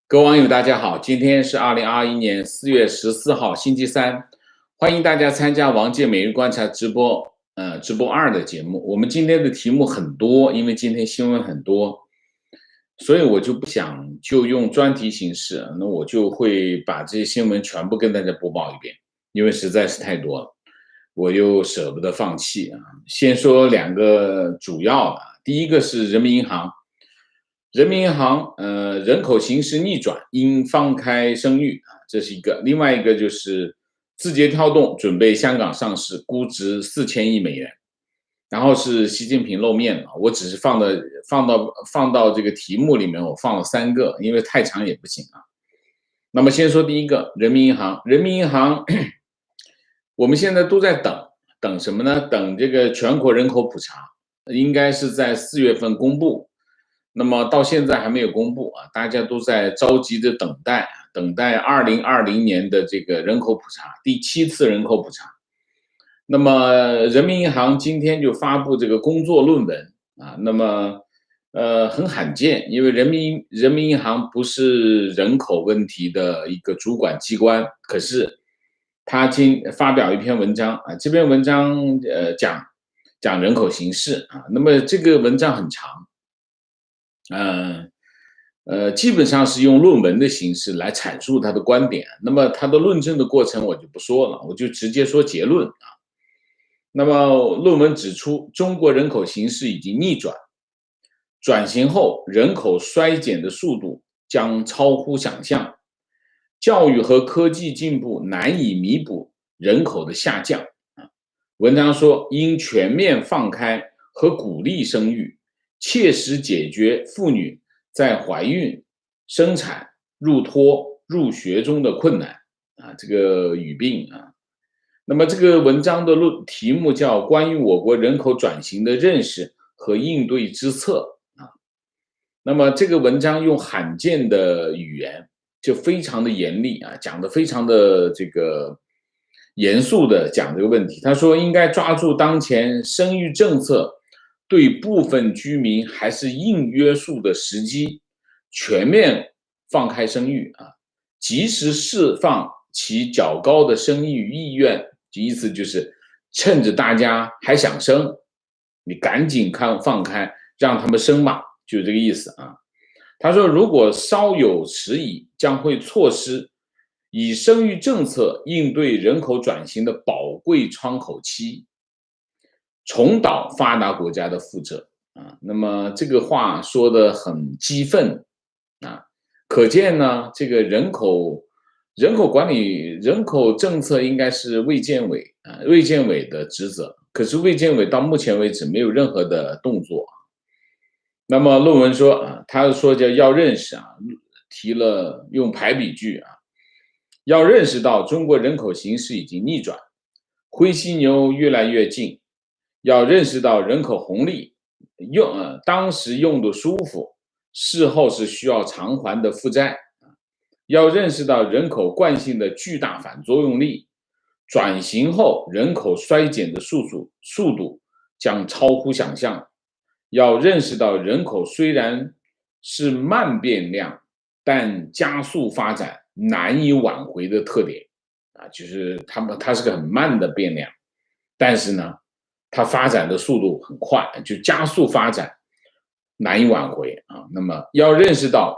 各位网友，大家好，今天是2021年4月14号，星期三，欢迎大家参加王健每日观察直播2的节目。我们今天的题目很多，因为今天新闻很多，所以我就不想就用专题形式，那我就会把这些新闻全部跟大家播报一遍，因为实在是太多了，我又舍不得放弃啊。先说两个主要的，第一个是人民银行。人民银行，人口形势逆转，应放开生育啊，这是一个。另外一个就是字节跳动准备香港上市，估值4000亿美元。然后是习近平露面了，我只是放到这个题目里面，我放了3个，因为太长也不行啊。那么先说第一个，人民银行。人民银行，我们现在都在等什么呢？等这个全国人口普查，应该是在4月份公布。那么到现在还没有公布啊，大家都在着急的等待2020年的这个人口普查，第7次人口普查。那么人民银行今天就发布这个工作论文啊，那么很罕见，因为人民银行不是人口问题的一个主管机关，可是他发表一篇文章啊，这篇文章讲人口形势啊，那么这个文章很长。基本上是用论文的形式来阐述他的观点。那么他的论证的过程我就不说了，我就直接说结论啊。那么论文指出，中国人口形势已经逆转，转型后人口衰减的速度将超乎想象，教育和科技进步难以弥补人口的下降啊。文章说，应全面放开和鼓励生育，切实解决妇女在怀孕、生产、入托、入学中的困难啊，这个语病啊。那么这个文章的题目叫《关于我国人口转型的认识和应对之策》啊。那么这个文章用罕见的语言，就非常的严厉啊，讲的非常的这个严肃的讲这个问题。他说，应该抓住当前生育政策对部分居民还是硬约束的时机，全面放开生育啊，及时释放其较高的生育意愿，意思就是趁着大家还想生，你赶紧放开，让他们生嘛，就这个意思啊。他说，如果稍有迟疑，将会错失以生育政策应对人口转型的宝贵窗口期，重蹈发达国家的覆辙啊。那么这个话说得很激愤啊，可见呢，这个人口管理、人口政策应该是卫健委的职责，可是卫健委到目前为止没有任何的动作。那么论文说啊，他说要认识啊，提了用排比句啊，要认识到中国人口形势已经逆转，灰犀牛越来越近，要认识到人口红利当时用的舒服，事后是需要偿还的负债。要认识到人口惯性的巨大反作用力，转型后人口衰减的速度将超乎想象。要认识到人口虽然是慢变量，但加速发展难以挽回的特点啊，就是它是个很慢的变量，但是呢，它发展的速度很快，就加速发展难以挽回啊。那么要认识到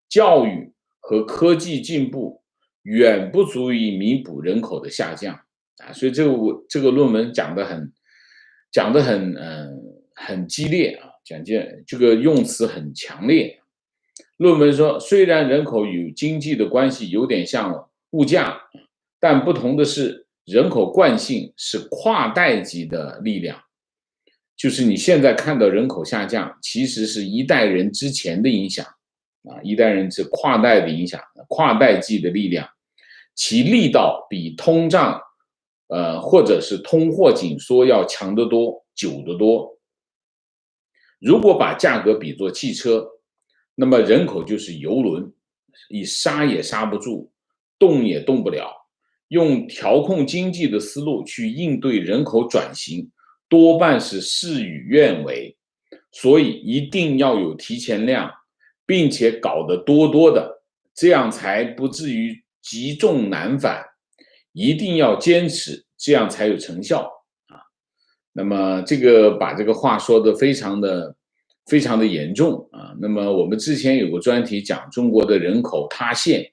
教育和科技进步远不足以弥补人口的下降啊，所以这个论文讲得很激烈啊，这个用词很强烈。论文说，虽然人口与经济的关系有点像物价，但不同的是，人口惯性是跨代际的力量，就是你现在看到人口下降，其实是一代人之前的影响啊，一代人是跨代的影响，跨代际的力量，其力道比通胀或者是通货紧缩要强得多、久得多。如果把价格比作汽车，那么人口就是油轮，你刹也刹不住，动也动不了。用调控经济的思路去应对人口转型，多半是事与愿违。所以一定要有提前量，并且搞得多多的，这样才不至于积重难返。一定要坚持，这样才有成效啊。那么这个把这个话说得非常的严重啊。那么我们之前有个专题讲中国的人口塌陷，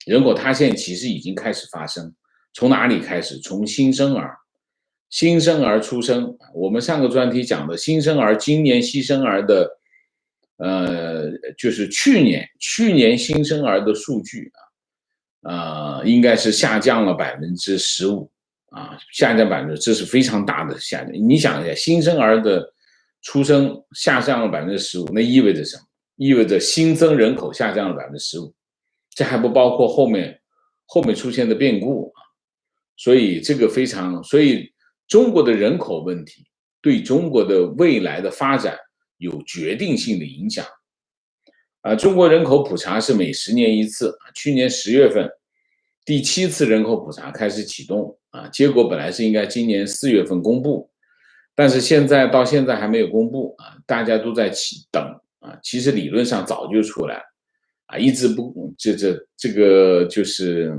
人口塌陷其实已经开始发生，从哪里开始？从新生儿出生。我们上个专题讲的新生儿，今年新生儿的，就是去年新生儿的数据应该是下降了15%啊，下降这是非常大的下降。你想一下，新生儿的出生下降了15%，那意味着什么？意味着新增人口下降了15%，这还不包括后面出现的变故啊。所以这个所以中国的人口问题对中国的未来的发展有决定性的影响。中国人口普查是每10年一次，去年10月份第7次人口普查开始启动结果本来是应该今年4月份公布，但是到现在还没有公布大家都在等其实理论上早就出来了一直不这个就是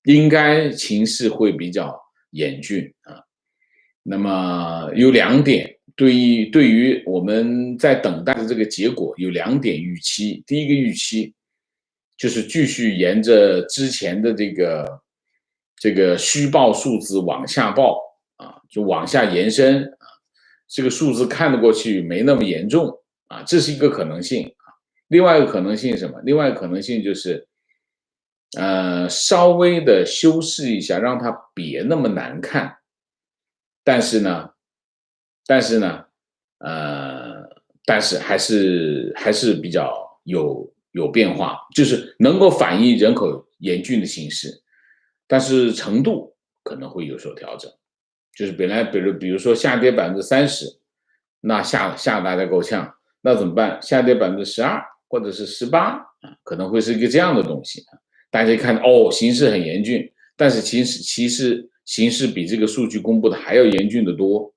应该情势会比较严峻那么有2点。对于我们在等待的这个结果有2点预期。第一个预期就是继续沿着之前的这个虚报数字往下报就往下延伸这个数字看得过去没那么严重这是一个可能性另外一个可能性是什么？另外一个可能性就是稍微的修饰一下，让它别那么难看。但是还是比较有变化，就是能够反映人口严峻的形势，但是程度可能会有所调整。就是本来比如说下跌30%，那吓大家够呛，那怎么办？下跌12%或者是18%可能会是一个这样的东西大家看形势很严峻，但是其实形势比这个数据公布的还要严峻得多，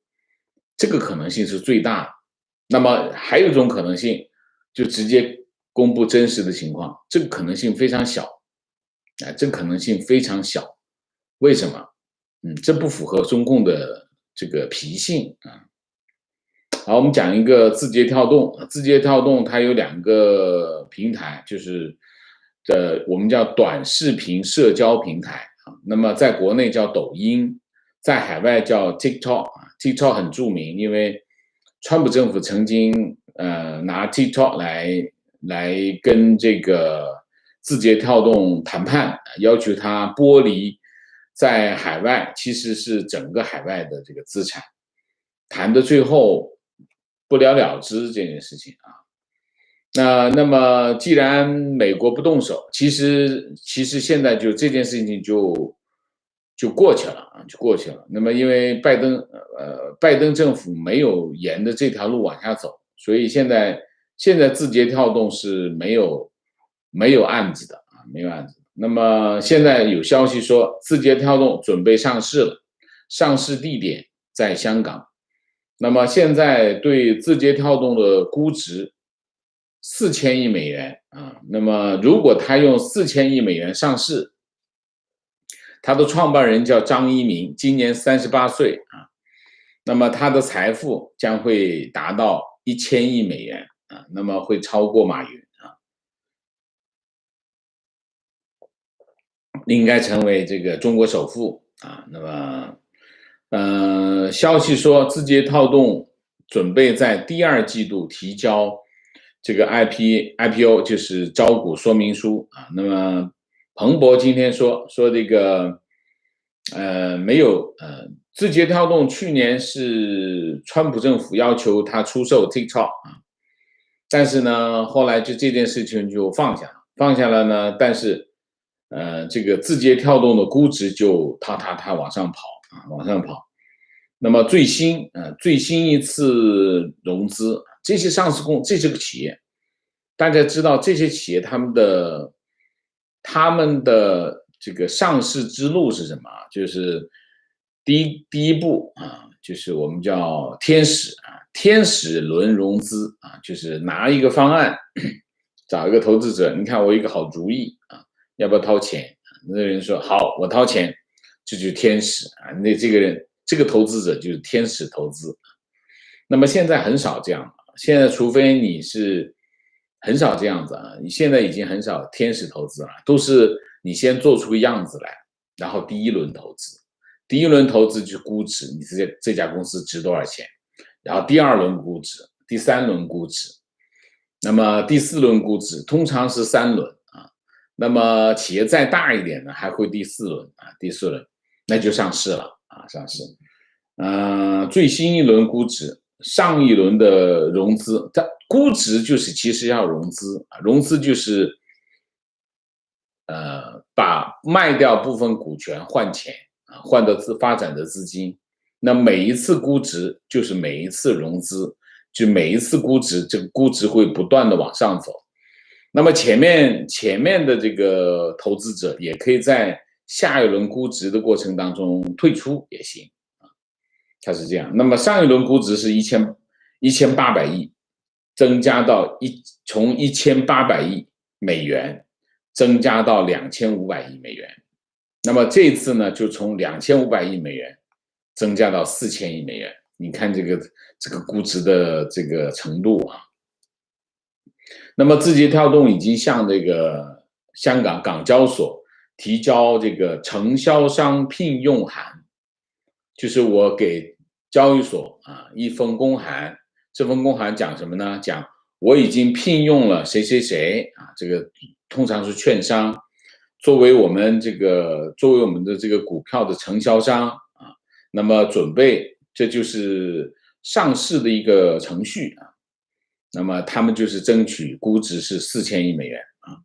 这个可能性是最大的。那么还有一种可能性，就直接公布真实的情况，这个可能性非常小这个可能性非常小。为什么？这不符合中共的这个脾性好，我们讲一个字节跳动。字节跳动它有2个平台，就是我们叫短视频社交平台那么在国内叫抖音，在海外叫 TikTok。TikTok 很著名，因为川普政府曾经拿 TikTok 来跟这个字节跳动谈判，要求它剥离在海外其实是整个海外的这个资产，谈的最后不了了之这件事情那么既然美国不动手，其实现在就这件事情就过去了就过去了。那么因为拜登政府没有沿着这条路往下走，所以现在字节跳动是没有案子的没有案子。那么现在有消息说字节跳动准备上市了，上市地点在香港。那么现在对字节跳动的估值4000亿美元那么如果他用4000亿美元上市，他的创办人叫张一鸣，今年38岁那么他的财富将会达到1000亿美元那么会超过马云应该成为这个中国首富那么消息说字节跳动准备在第2季度提交这个 IPO， 就是招股说明书那么彭博今天说这个没有字节跳动去年是川普政府要求他出售 TikTok 但是呢后来就这件事情就放下了呢，但是这个字节跳动的估值就它往上跑那么最新一次融资，这些这些个企业，大家知道这些企业他们的这个上市之路是什么？就是第一步就是我们叫天使天使轮融资啊，就是拿一个方案，找一个投资者，你看我有一个好主意啊，要不要掏钱？那个人说好，我掏钱，这就是天使啊。那这个人这个投资者就是天使投资。那么现在很少这样，现在除非你是很少这样子啊，你现在已经很少天使投资了，都是你先做出个样子来，然后第一轮投资，第一轮投资就是估值，你这家公司值多少钱，然后第二轮估值，第三轮估值，那么第四轮估值通常是3轮啊，那么企业再大一点呢，还会第4轮啊，第4轮那就上市了啊，上市，最新一轮估值。上一轮的融资，它估值就是其实要融资啊，融资就是把卖掉部分股权换钱啊，换到发展的资金。那每一次估值就是每一次融资，就每一次估值，这个估值会不断的往上走。那么前面的这个投资者也可以在下一轮估值的过程当中退出也行。它是这样，那么上一轮估值是1800亿，增加到从1800亿美元增加到2500亿美元，那么这次呢，就从2500亿美元增加到4000亿美元。你看这个估值的这个程度啊。那么字节跳动已经向这个香港港交所提交这个承销商聘用函，就是我给交易所啊一封公函，这封公函讲什么呢？讲我已经聘用了谁谁谁啊，这个通常是券商，作为我们的这个股票的承销商啊，那么准备这就是上市的一个程序啊，那么他们就是争取估值是4000亿美元啊。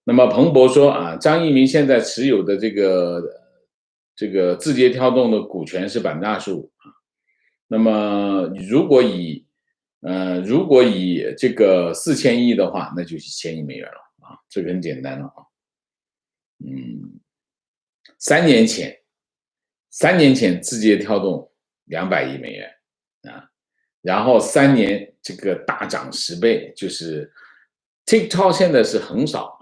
那么彭博说啊，张一鸣现在持有的这个字节跳动的股权是25%啊。那么如果以这个4000亿的话，那就1000亿美元了啊，这个很简单了啊。3年前字节跳动200亿美元啊，然后3年这个大涨10倍，就是 TikTok 现在是横扫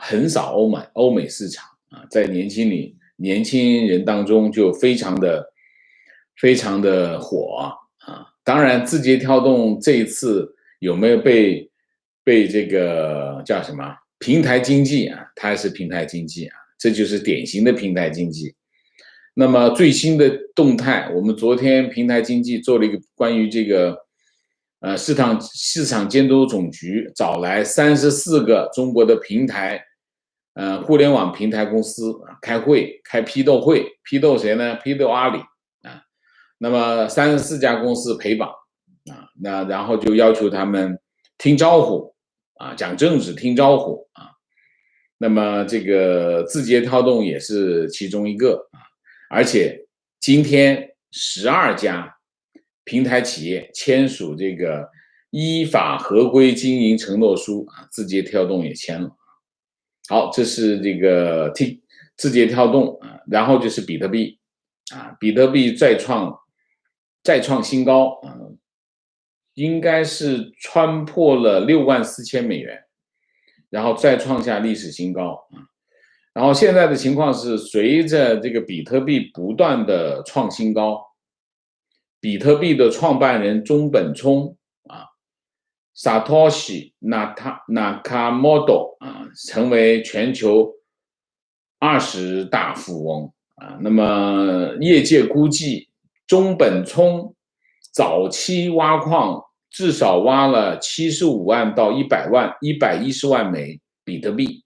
欧美市场啊，在年轻人当中就非常的火啊。当然，字节跳动这一次有没有被这个叫什么平台经济啊？它是平台经济啊，这就是典型的平台经济。那么最新的动态，我们昨天平台经济做了一个关于这个市场监督总局找来34个中国的平台互联网平台公司开批斗会，批斗谁呢？批斗阿里啊。那么34家公司陪绑啊，那然后就要求他们听招呼啊，讲政治听招呼啊。那么这个字节跳动也是其中一个啊，而且今天12家平台企业签署这个依法合规经营承诺书啊，字节跳动也签了。好，这是这个字节跳动啊，然后就是比特币啊，比特币再创新高啊，应该是穿破了64000美元，然后再创下历史新高啊。然后现在的情况是，随着这个比特币不断的创新高，比特币的创办人中本聪啊 ，Satoshi Nakamoto 啊，成为全球20大富翁啊。那么业界估计，中本聪早期挖矿至少挖了75万到110万枚比特币。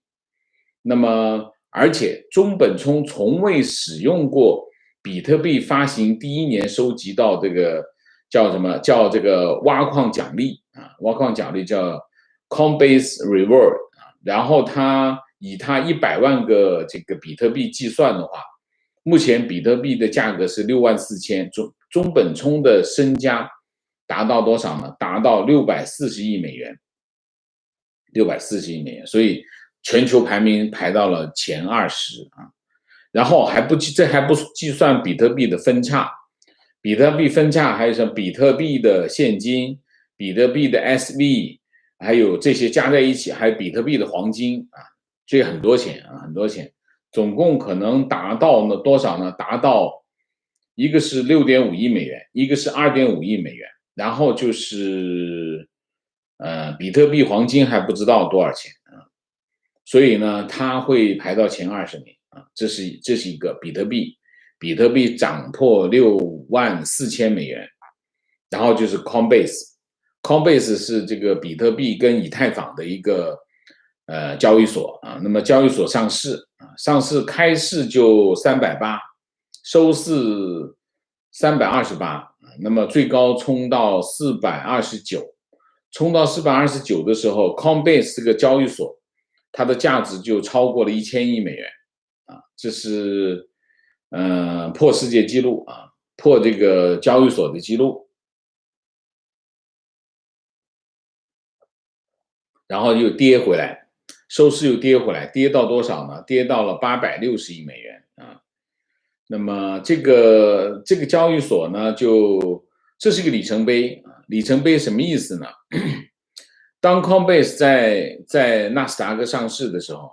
那么，而且中本聪从未使用过比特币发行第一年收集到这个叫什么？叫这个挖矿奖励啊，挖矿奖励叫 Coinbase Reward 啊。然后以他100万个这个比特币计算的话，目前比特币的价格是64000，中本聪的身家达到多少呢？达到640亿美元，640亿美元，所以全球排名排到了前20啊。然后这还不计算比特币的分叉，比特币分叉，还有什么比特币的现金、比特币的 SV， 还有这些加在一起，还有比特币的黄金啊，这很多钱啊，很多钱，总共可能达到呢多少呢？达到一个是6.5亿美元，一个是2.5亿美元，然后就是比特币黄金还不知道多少钱啊，所以呢，它会排到前20名啊，这是一个比特币。比特币涨破64000美元，然后就是 Coinbase 是这个比特币跟以太坊的一个交易所啊，那么交易所上市啊，上市开市就380，收市328，那么最高冲到429，冲到429的时候 ，Coinbase 这个交易所它的价值就超过了1000亿美元啊，这是破世界纪录啊，破这个交易所的纪录，然后又跌回来，收市又跌回来，跌到多少呢？跌到了860亿美元啊。那么这个交易所呢，这是一个里程碑啊，里程碑什么意思呢？当 Coinbase 在纳斯达克上市的时候，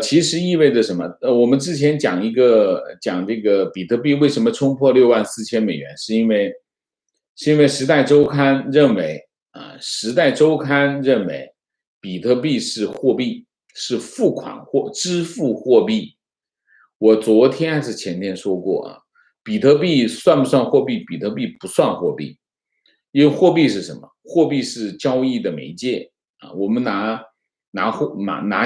其实意味着什么？我们之前讲这个比特币为什么冲破64000美元，是因为《时代周刊》认为《时代周刊》认为比特币是货币，是付款或支付货币。我昨天还是前天说过啊，比特币算不算货币？比特币不算货币，因为货币是什么？货币是交易的媒介啊，我们拿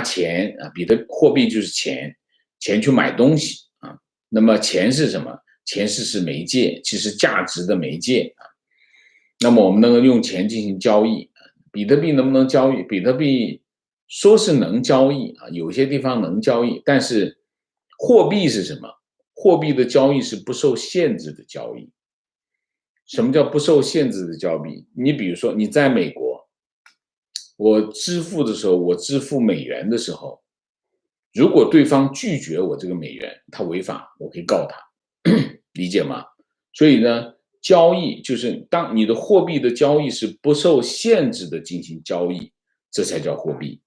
钱啊，货币就是钱，钱去买东西啊。那么钱是什么？钱是媒介，其实价值的媒介啊。那么我们能够用钱进行交易，比特币能不能交易？比特币说是能交易啊，有些地方能交易，但是货币是什么？货币的交易是不受限制的交易。什么叫不受限制的交易？你比如说你在美国，我支付的时候，我支付美元的时候，如果对方拒绝我这个美元，他违法，我可以告他，理解吗？所以呢，交易就是当你的货币的交易是不受限制的进行交易，这才叫货币。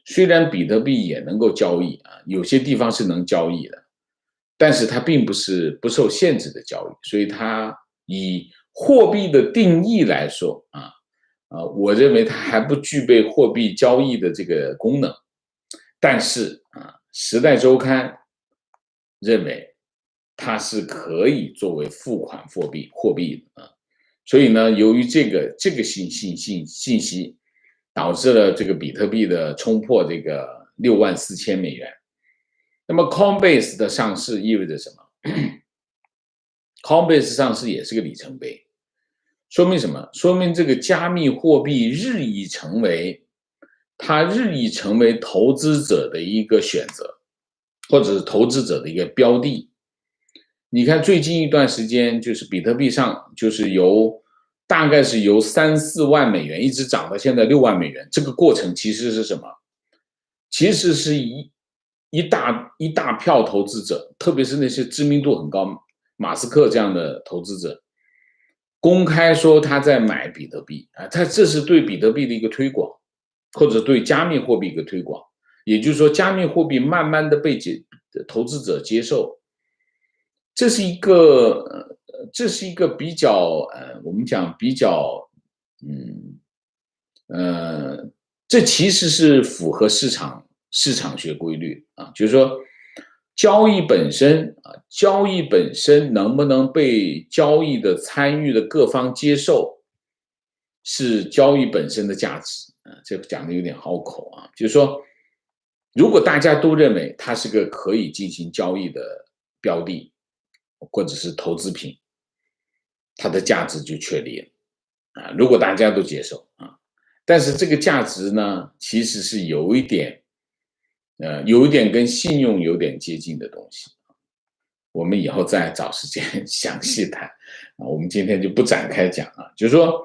虽然比特币也能够交易啊，有些地方是能交易的，但是它并不是不受限制的交易，所以它以货币的定义来说我认为它还不具备货币交易的这个功能。但是时代周刊认为它是可以作为付款货币的啊。所以呢，由于这个信息，导致了这个比特币的冲破这个64000美元。那么 Coinbase 的上市意味着什么？Coinbase 上市也是个里程碑，说明什么？说明这个加密货币日益成为投资者的一个选择，或者是投资者的一个标的。你看最近一段时间，就是比特币上就是大概是由3-4万美元一直涨到现在6万美元，这个过程其实是什么？其实是一大票投资者，特别是那些知名度很高，马斯克这样的投资者，公开说他在买比特币啊，这是对比特币的一个推广，或者对加密货币一个推广。也就是说，加密货币慢慢的被投资者接受，这是一个比较我们讲比较这其实是符合市场学规律啊，就是说交易本身能不能被交易的参与的各方接受，是交易本身的价值啊。这个讲的有点拗口啊，就是说，如果大家都认为它是个可以进行交易的标的，或者是投资品，它的价值就确立了啊。如果大家都接受啊。但是这个价值呢，其实是有一点跟信用有点接近的东西。我们以后再找时间详细谈啊，我们今天就不展开讲啊。就是说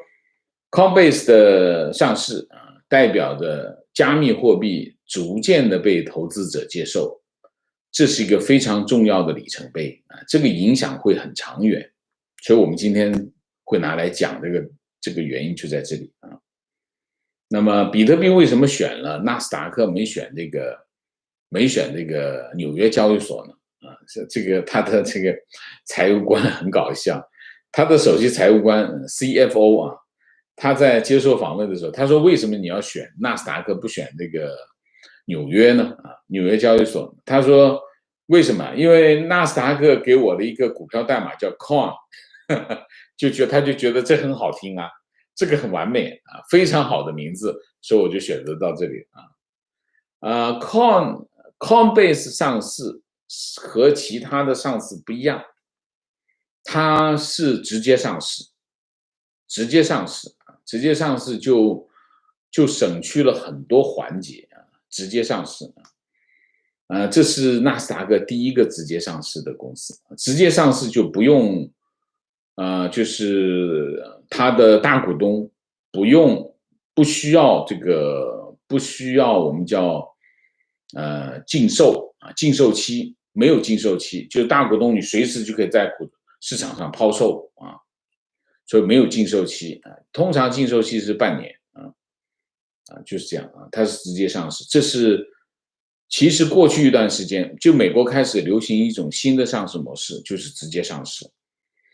，Coinbase 的上市代表着加密货币逐渐的被投资者接受，这是一个非常重要的里程碑啊，这个影响会很长远，所以我们今天会拿来讲这个原因就在这里啊。那么比特币为什么选了纳斯达克，没选这个纽约交易所呢？啊，这个他的这个财务官很搞笑，他的首席财务官 CFO 啊，他在接受访问的时候，他说为什么你要选纳斯达克不选这个纽约呢？啊，纽约交易所，他说为什么？因为纳斯达克给我的一个股票代码叫 CON， 他就觉得这很好听啊，这个很完美啊，非常好的名字，所以我就选择到这里啊。Coinbase 上市和其他的上市不一样，它是直接上市，直接上市啊，直接上市就省去了很多环节啊，直接上市啊，这是纳斯达克第一个直接上市的公司，直接上市就不用就是他的大股东不需要我们叫禁售啊，禁售期没有禁售期，就是大股东你随时就可以在市场上抛售啊，所以没有禁售期啊，通常禁售期是半年就是这样啊，它是直接上市，其实过去一段时间，就美国开始流行一种新的上市模式，就是直接上市。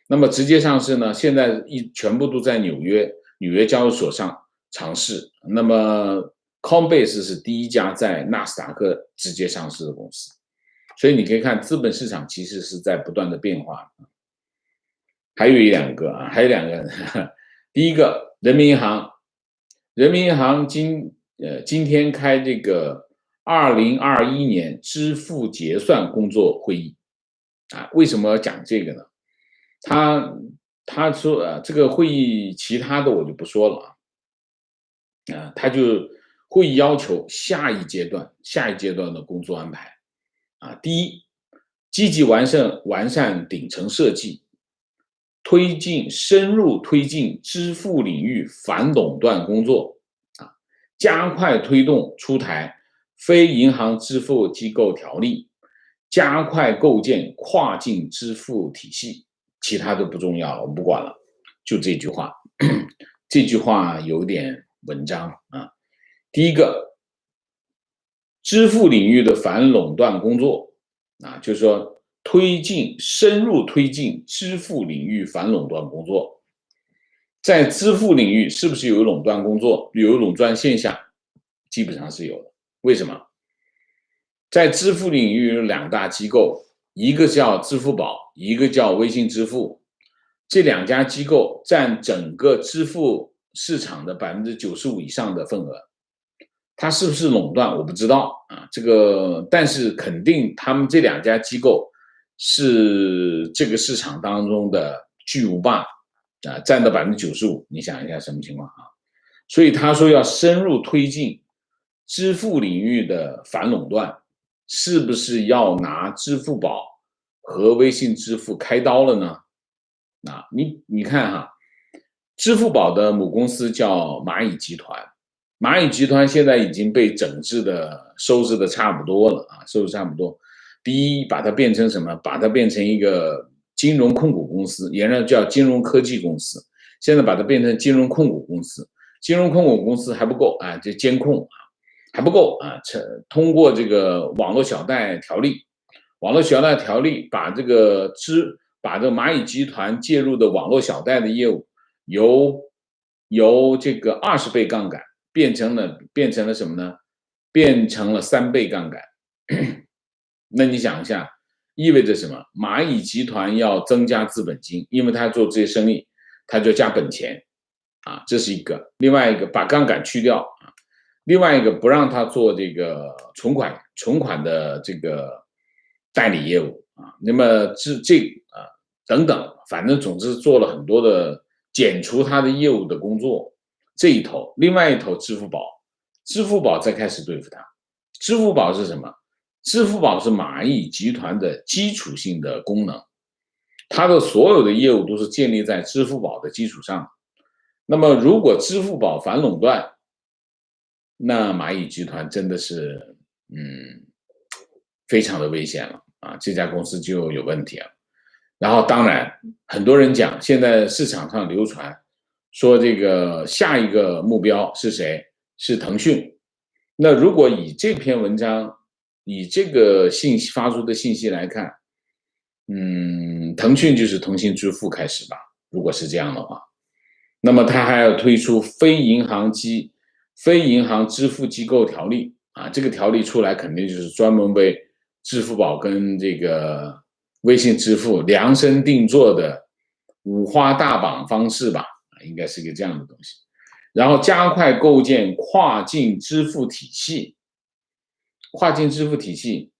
那么直接上市呢，现在全部都在纽约交易所上尝试。那么 Coinbase 是第一家在纳斯达克直接上市的公司，所以你可以看资本市场其实是在不断的变化。还有两个，第一个人民银行，今天开这个2021年支付结算工作会议啊，为什么要讲这个呢？他说这个会议其他的我就不说了他就会议要求下一阶段的工作安排第一，积极完善顶层设计，深入推进支付领域反垄断工作加快推动出台非银行支付机构条例，加快构建跨境支付体系。其他都不重要了，我不管了，就这句话。这句话有点文章啊。第一个，支付领域的反垄断工作就是说深入推进支付领域反垄断工作。在支付领域是不是有垄断工作，有垄断现象？基本上是有的。为什么？在支付领域有两大机构，一个叫支付宝，一个叫微信支付。这两家机构占整个支付市场的95%以上的份额。它是不是垄断我不知道但是肯定他们这两家机构是这个市场当中的巨无霸占到95%，你想一下什么情况所以他说要深入推进支付领域的反垄断，是不是要拿支付宝和微信支付开刀了呢？你看支付宝的母公司叫蚂蚁集团，蚂蚁集团现在已经被收拾的差不多了收拾差不多。第一，把它变成什么？把它变成一个金融控股公司，原来叫金融科技公司，现在把它变成金融控股公司。金融控股公司还不够这监控还不够通过这个网络小贷条例，把这个蚂蚁集团介入的网络小贷的业务由这个20倍杠杆变成了什么呢？变成了3倍杠杆。那你想一下，意味着什么？蚂蚁集团要增加资本金，因为他做这些生意，他就加本钱这是一个。另外一个把杠杆去掉另外一个不让他做这个存款的这个代理业务那么等等，反正总之做了很多的减除他的业务的工作。这一头，另外一头支付宝再开始对付他。支付宝是什么？支付宝是蚂蚁集团的基础性的功能，它的所有的业务都是建立在支付宝的基础上。那么如果支付宝反垄断，那蚂蚁集团真的是非常的危险了啊，这家公司就有问题了。然后当然很多人讲，现在市场上流传说这个下一个目标是谁？是腾讯。那如果以这篇文章，以这个信息发出的信息来看，腾讯就是通信支付开始吧，如果是这样的话，那么它还要推出非银行支付机构条例啊，这个条例出来肯定就是专门为支付宝跟这个微信支付量身定做的五花大绑方式吧，应该是一个这样的东西。然后加快构建跨境支付体系，跨境支付体系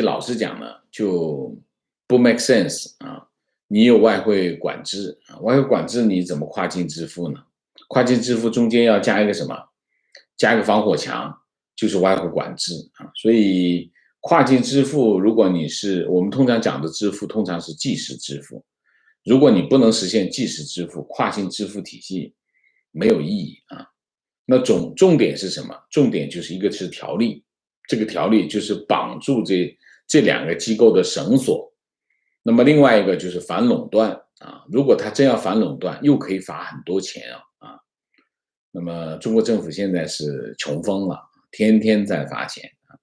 老实讲呢，就不 make sense 啊。你有外汇管制啊，外汇管制你怎么跨境支付呢？跨境支付中间要加一个什么？加一个防火墙，就是外汇管制啊。所以跨境支付，如果我们通常讲的支付，通常是即时支付。如果你不能实现即时支付，跨境支付体系没有意义啊。那重点是什么？重点就是一个是条例，这个条例就是绑住这两个机构的绳索。那么另外一个就是反垄断啊，如果他真要反垄断，又可以罚很多钱啊。那么中国政府现在是穷疯了，天天在罚钱啊。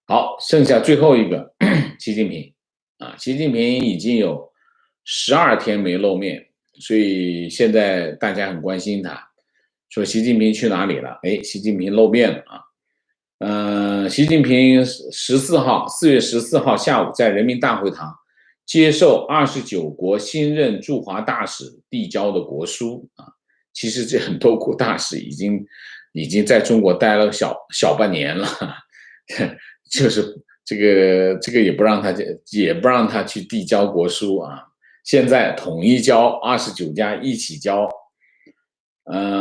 好，剩下最后一个习近平啊，习近平已经有12天没露面，所以现在大家很关心他，说习近平去哪里了？哎，习近平露面了啊。习近平4月14号下午在人民大会堂接受29国新任驻华大使递交的国书啊。其实这很多国大使已经在中国待了小半年了，就是这个也不让他去递交国书啊。现在统一交，29家一起交。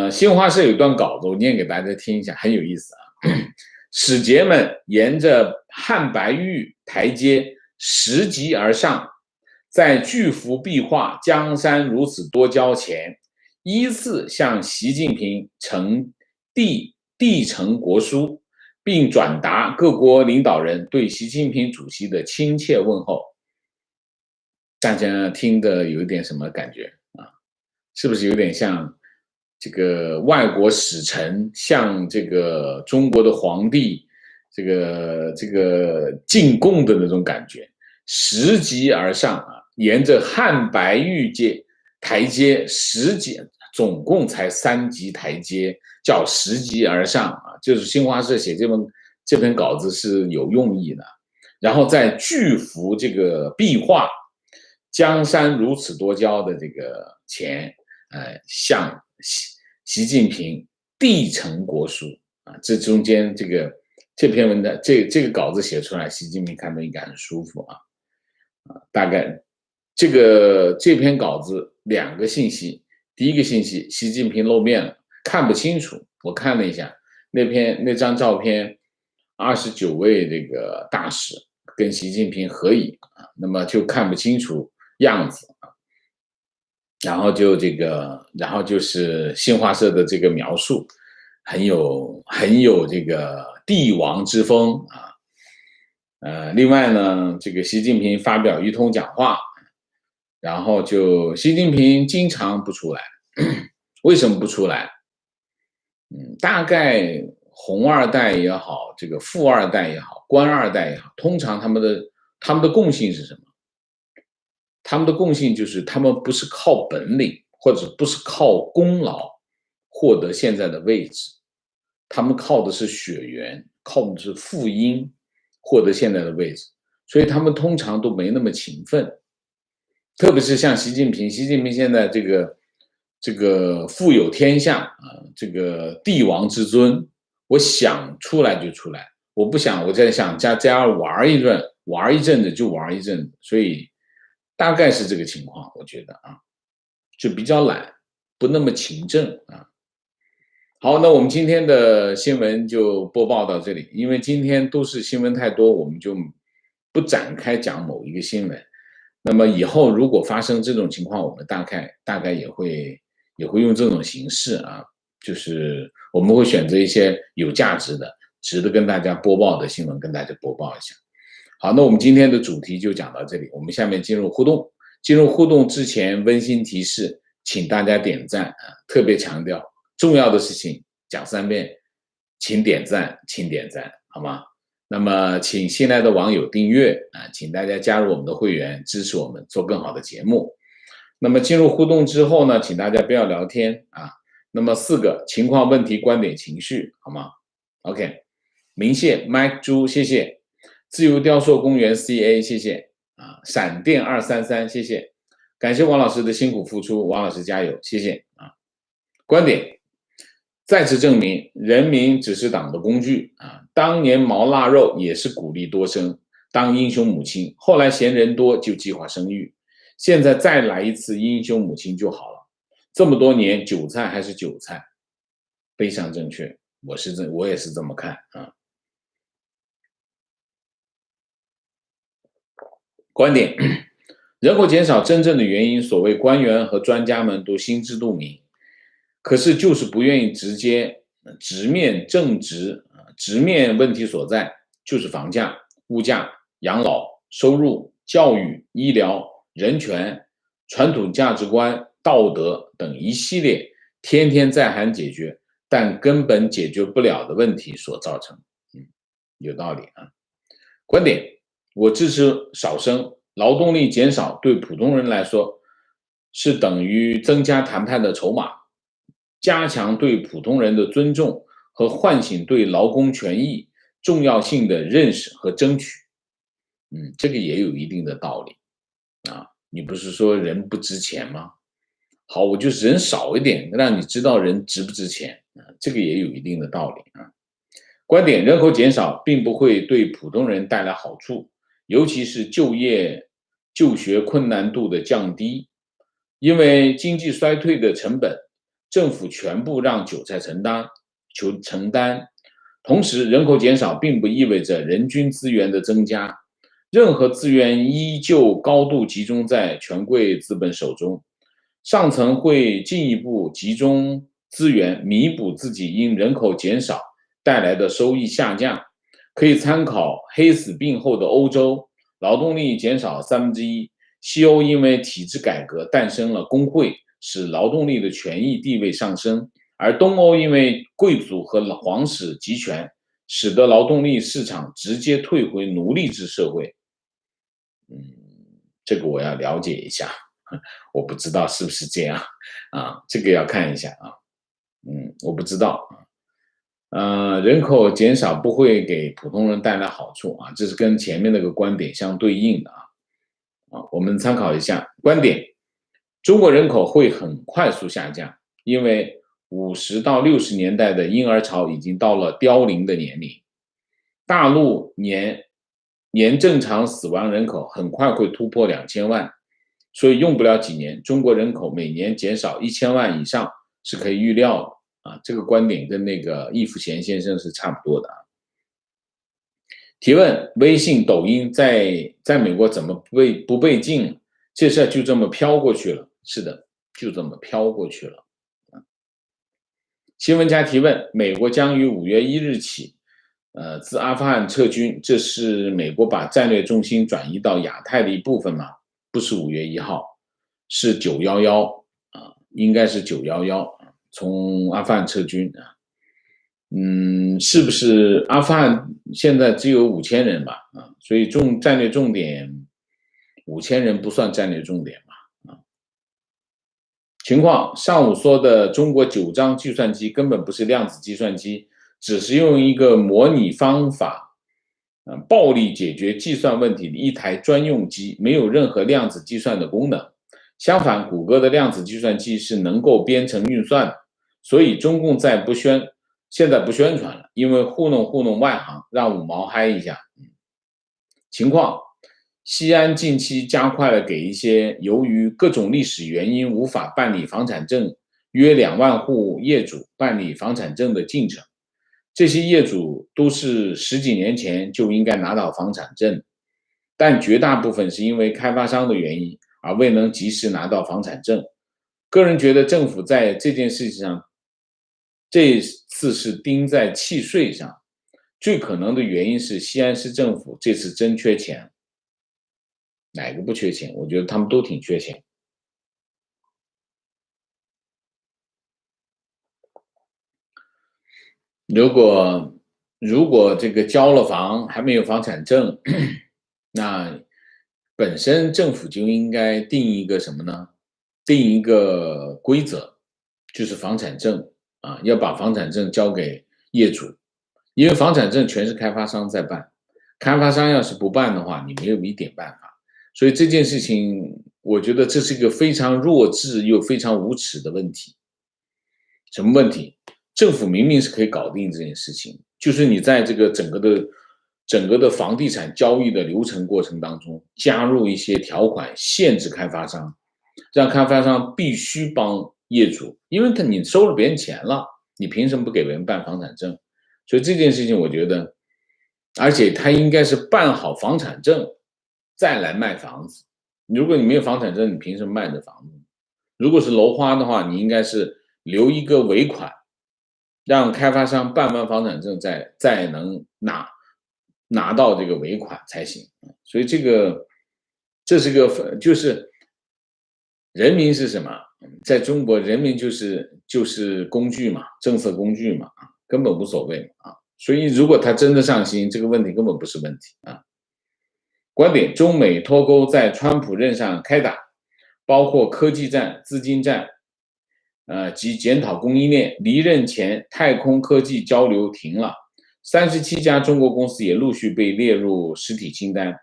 新华社有一段稿子，我念给大家听一下，很有意思啊。使节们沿着汉白玉台阶拾级而上，在巨幅壁画“江山如此多娇”前，依次向习近平递呈国书，并转达各国领导人对习近平主席的亲切问候。大家听的有一点什么感觉啊？是不是有点像这个外国使臣向这个中国的皇帝这个进贡的那种感觉？拾级而上啊，沿着汉白玉台阶10级，总共才3级台阶，叫拾级而上啊。就是新华社写这篇稿子是有用意的。然后在巨幅这个壁画江山如此多娇的这个前，向习近平递呈国书啊。这中间这篇文章这个稿子写出来，习近平看着应该很舒服啊。大概这篇稿子2个信息，第一个信息，习近平露面了，看不清楚。我看了一下那张照片，29位这个大使跟习近平合影啊，那么就看不清楚样子啊。然后就是新华社的这个描述，很有这个帝王之风啊。另外呢，这个习近平发表一通讲话，然后习近平经常不出来，为什么不出来？大概红二代也好，这个富二代也好，官二代也好，通常他们的共性是什么？他们的共性就是他们不是靠本领或者不是靠功劳获得现在的位置，他们靠的是血缘，靠的是父婴获得现在的位置，所以他们通常都没那么勤奋。特别是像习近平现在这个富有天下啊，这个帝王之尊，我想出来就出来，我不想我再想家玩一阵子就玩一阵子，所以大概是这个情况，我觉得啊，就比较懒，不那么勤政啊。好，那我们今天的新闻就播报到这里，因为今天都是新闻太多，我们就不展开讲某一个新闻。那么以后如果发生这种情况，我们大概也会用这种形式啊，就是我们会选择一些有价值的、值得跟大家播报的新闻，跟大家播报一下。好，那我们今天的主题就讲到这里，我们下面进入互动。进入互动之前，温馨提示，请大家点赞啊！特别强调，重要的事情讲3遍，请点赞，请点赞，好吗？那么，请新来的网友订阅啊，请大家加入我们的会员，支持我们做更好的节目。那么进入互动之后呢，请大家不要聊天啊。那么4个情况、问题、观点、情绪，好吗 ？OK， 明谢 Mike 猪，谢谢。自由雕塑公园 CA， 谢谢啊。闪电233，谢谢。感谢王老师的辛苦付出，王老师加油，谢谢啊。观点再次证明，人民只是党的工具啊。当年毛腊肉也是鼓励多生，当英雄母亲，后来嫌人多就计划生育，现在再来一次英雄母亲就好了。这么多年，韭菜还是韭菜，非常正确，我也是这么看啊。观点，人口减少真正的原因，所谓官员和专家们都心知肚明，可是就是不愿意直面正直，直面问题所在，就是房价、物价、养老、收入、教育、医疗、人权、传统价值观、道德等一系列天天在喊解决，但根本解决不了的问题所造成。有道理啊。观点，我支持少生，劳动力减少对普通人来说是等于增加谈判的筹码，加强对普通人的尊重和唤醒对劳工权益重要性的认识和争取。这个也有一定的道理啊。你不是说人不值钱吗？好，我就人少一点，让你知道人值不值钱啊，这个也有一定的道理啊。观点，人口减少并不会对普通人带来好处，尤其是就业、就学困难度的降低，因为经济衰退的成本，政府全部让韭菜承担。同时，人口减少并不意味着人均资源的增加，任何资源依旧高度集中在权贵资本手中，上层会进一步集中资源弥补自己因人口减少带来的收益下降。可以参考黑死病后的欧洲，劳动力减少1/3，西欧因为体制改革诞生了工会，使劳动力的权益地位上升，而东欧因为贵族和皇室集权，使得劳动力市场直接退回奴隶制社会。这个我要了解一下，我不知道是不是这样啊，这个要看一下啊。我不知道啊。人口减少不会给普通人带来好处啊，这是跟前面那个观点相对应的啊。我们参考一下观点：中国人口会很快速下降，因为50到60年代的婴儿潮已经到了凋零的年龄，大陆年正常死亡人口很快会突破2000万，所以用不了几年，中国人口每年减少1000万以上是可以预料的啊。这个观点跟那个易富贤先生是差不多的啊。提问：微信、抖音在美国怎么不被禁？这事就这么飘过去了？是的，就这么飘过去了。新闻家提问：美国将于5月1日起，自阿富汗撤军，这是美国把战略重心转移到亚太的一部分吗？不是5月1号，是911啊，应该是911，从阿富汗撤军啊。是不是阿富汗现在只有5000人吧？所以战略重点5000人不算战略重点吧？情况，上午说的中国9张计算机根本不是量子计算机，只是用一个模拟方法，暴力解决计算问题的一台专用机，没有任何量子计算的功能。相反，谷歌的量子计算机是能够编程运算的，所以中共现在不宣传了，因为糊弄外行，让5毛嗨一下。情况，西安近期加快了给一些由于各种历史原因无法办理房产证约2万户业主办理房产证的进程。这些业主都是10几年前就应该拿到房产证，但绝大部分是因为开发商的原因而未能及时拿到房产证。个人觉得政府在这件事情上这次是盯在契税上，最可能的原因是西安市政府这次真缺钱。哪个不缺钱？我觉得他们都挺缺钱。如果这个交了房还没有房产证，那本身政府就应该定一个什么呢？定一个规则，就是房产证啊，要把房产证交给业主，因为房产证全是开发商在办，开发商要是不办的话，你没有一点办法。所以这件事情，我觉得这是一个非常弱智又非常无耻的问题。什么问题？政府明明是可以搞定这件事情，就是你在这个整个的房地产交易的流程过程当中，加入一些条款，限制开发商，让开发商必须帮业主，因为你收了别人钱了，你凭什么不给别人办房产证？所以这件事情，我觉得，而且他应该是办好房产证再来卖房子。如果你没有房产证，你凭什么卖这房子？如果是楼花的话，你应该是留一个尾款，让开发商办完房产证再能拿到这个尾款才行。所以这是个就是人民是什么？在中国，人民就是工具嘛，政策工具嘛，根本无所谓啊。所以如果他真的上心，这个问题根本不是问题啊。观点：中美脱钩在川普任上开打，包括科技战、资金战，及检讨供应链。离任前，太空科技交流停了，37家中国公司也陆续被列入实体清单。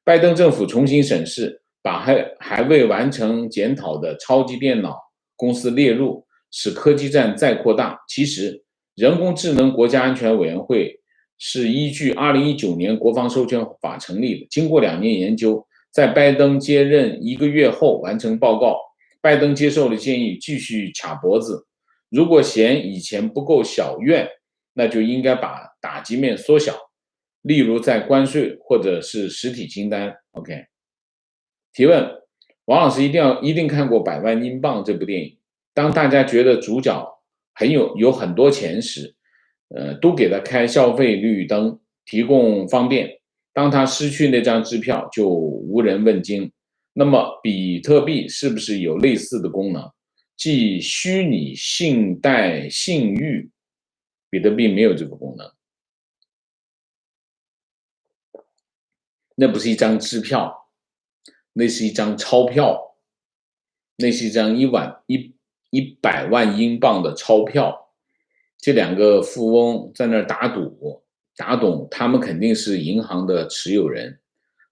拜登政府重新审视，把还未完成检讨的超级电脑公司列入，使科技战再扩大。其实，人工智能国家安全委员会是依据2019年国防授权法成立的，经过2年研究，在拜登接任1个月后完成报告。拜登接受了建议，继续卡脖子。如果嫌以前不够小院，那就应该把打击面缩小，例如在关税或者是实体清单。OK。提问：王老师一定看过《100万英镑》这部电影。当大家觉得主角有很多钱时，都给他开消费绿灯，提供方便。当他失去那张支票，就无人问津。那么，比特币是不是有类似的功能，即虚拟信贷信誉？比特币没有这个功能，那不是一张支票，那是一张钞票，那是一张100万英镑的钞票。这2个富翁在那儿打赌，他们肯定是银行的持有人，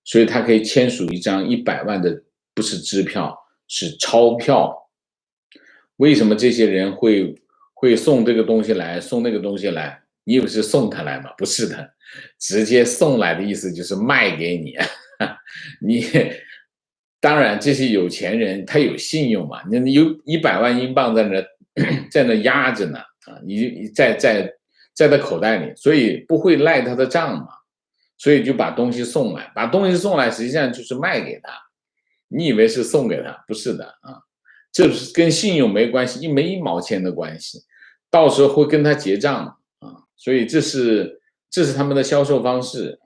所以他可以签署一张100万的，不是支票，是钞票。为什么这些人会送这个东西来，送那个东西来？你以为是送他来吗？不是的，直接送来的意思就是卖给你。你当然这些有钱人他有信用嘛，你有100万英镑在那压着呢啊，你在他口袋里，所以不会赖他的账嘛，所以就把东西送来，实际上就是卖给他。你以为是送给他？不是的啊，这是跟信用没关系，没1毛钱的关系，到时候会跟他结账啊，所以这是他们的销售方式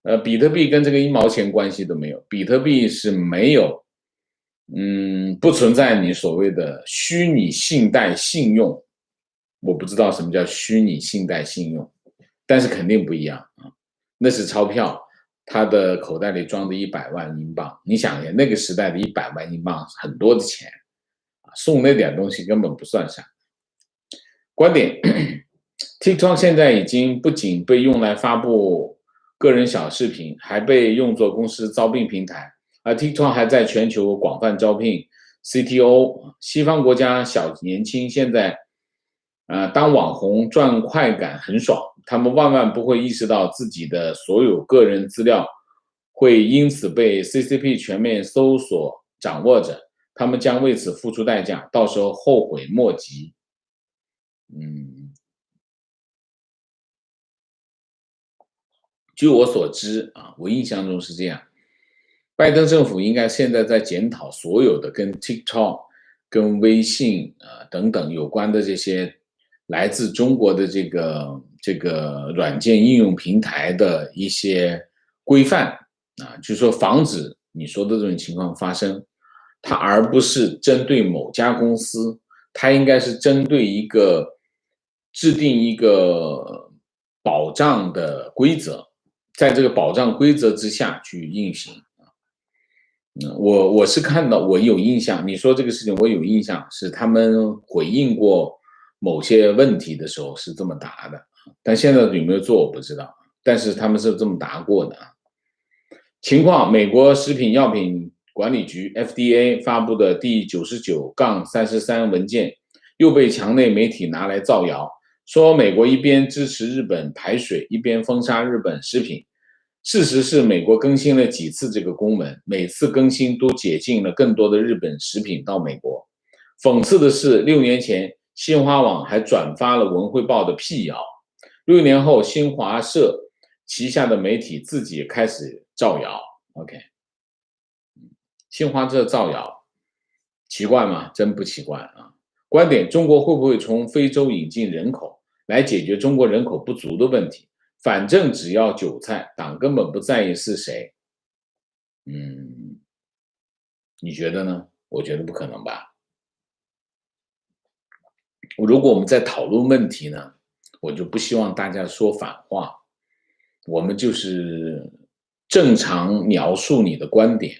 啊。比特币跟这个1毛钱关系都没有，比特币是没有，不存在你所谓的虚拟信贷信用。我不知道什么叫虚拟信贷信用，但是肯定不一样啊，那是钞票。他的口袋里装的100万英镑，你想一下，那个时代的100万英镑很多的钱，送那点东西根本不算啥。观点：TikTok 现在已经不仅被用来发布个人小视频，还被用作公司招聘平台，而 TikTok 还在全球广泛招聘 CTO。西方国家小年轻现在，当网红赚快感很爽。他们万万不会意识到自己的所有个人资料会因此被 CCP 全面搜索掌握着，他们将为此付出代价，到时候后悔莫及。据我所知啊，我印象中是这样，拜登政府应该现在在检讨所有的跟 TikTok、跟微信等等有关的这些来自中国的这个软件应用平台的一些规范啊，就是说防止你说的这种情况发生，它而不是针对某家公司，它应该是针对制定一个保障的规则，在这个保障规则之下去运行。我是看到，我有印象，你说这个事情我有印象，是他们回应过某些问题的时候是这么答的，但现在有没有做我不知道，但是他们是这么答过的啊。情况：美国食品药品管理局 FDA 发布的第99-33文件又被墙内媒体拿来造谣，说美国一边支持日本排水，一边封杀日本食品。事实是，美国更新了几次这个公文，每次更新都解禁了更多的日本食品到美国。讽刺的是，6年前新华网还转发了文汇报的辟谣，6年后新华社旗下的媒体自己也开始造谣。OK， 新华社造谣，奇怪吗？真不奇怪啊。观点：中国会不会从非洲引进人口来解决中国人口不足的问题？反正只要韭菜，党根本不在意是谁。你觉得呢？我觉得不可能吧。如果我们在讨论问题呢，我就不希望大家说反话，我们就是正常描述你的观点，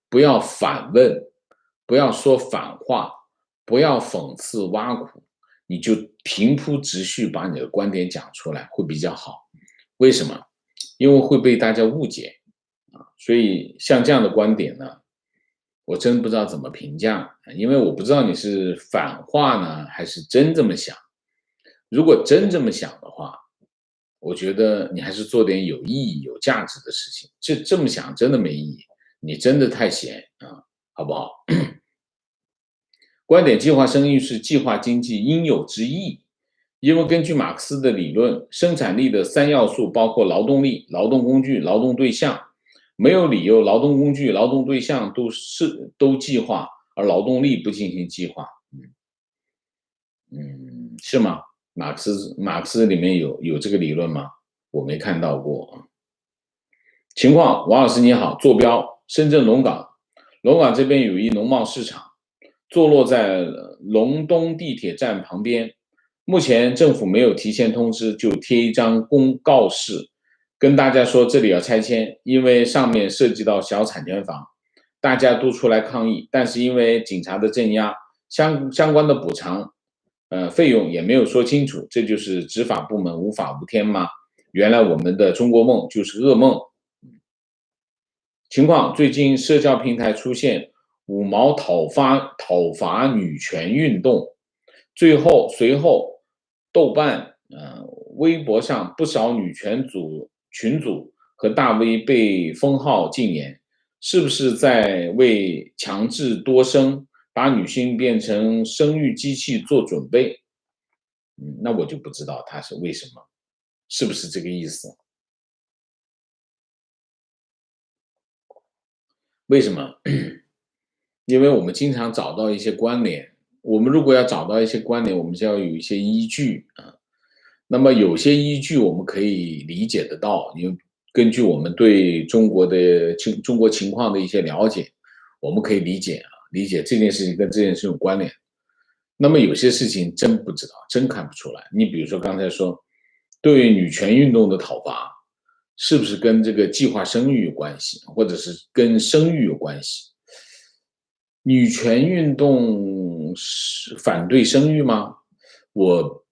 不要反问，不要说反话，不要讽刺挖苦，你就平铺直叙把你的观点讲出来会比较好。为什么？因为会被大家误解啊，所以像这样的观点呢，我真不知道怎么评价，因为我不知道你是反话呢，还是真这么想。如果真这么想的话，我觉得你还是做点有意义、有价值的事情。这么想真的没意义，你真的太闲啊，好不好？观点：计划生育是计划经济应有之义。因为根据马克思的理论，生产力的3要素包括劳动力、劳动工具、劳动对象。没有理由劳动工具、劳动对象都计划，而劳动力不进行计划。是吗？马克思里面有这个理论吗？我没看到过啊。情况：王老师你好，坐标深圳龙岗，龙岗这边有一农贸市场，坐落在龙东地铁站旁边。目前政府没有提前通知，就贴一张公告示，跟大家说这里要拆迁，因为上面涉及到小产权房，大家都出来抗议，但是因为警察的镇压，相关的补偿，费用也没有说清楚，这就是执法部门无法无天吗？原来我们的中国梦就是噩梦。情况：最近社交平台出现五毛讨伐女权运动，随后豆瓣、微博上不少女权群组和大 V 被封号禁言，是不是在为强制多生，把女性变成生育机器做准备？那我就不知道他是为什么，是不是这个意思？为什么？因为我们经常找到一些关联，我们如果要找到一些关联，我们就要有一些依据啊。那么有些依据我们可以理解得到，因为根据我们对中国情况的一些了解，我们可以理解这件事情跟这件事有关联。那么有些事情真不知道，真看不出来。你比如说刚才说对女权运动的讨伐，是不是跟这个计划生育有关系，或者是跟生育有关系？女权运动是反对生育吗？我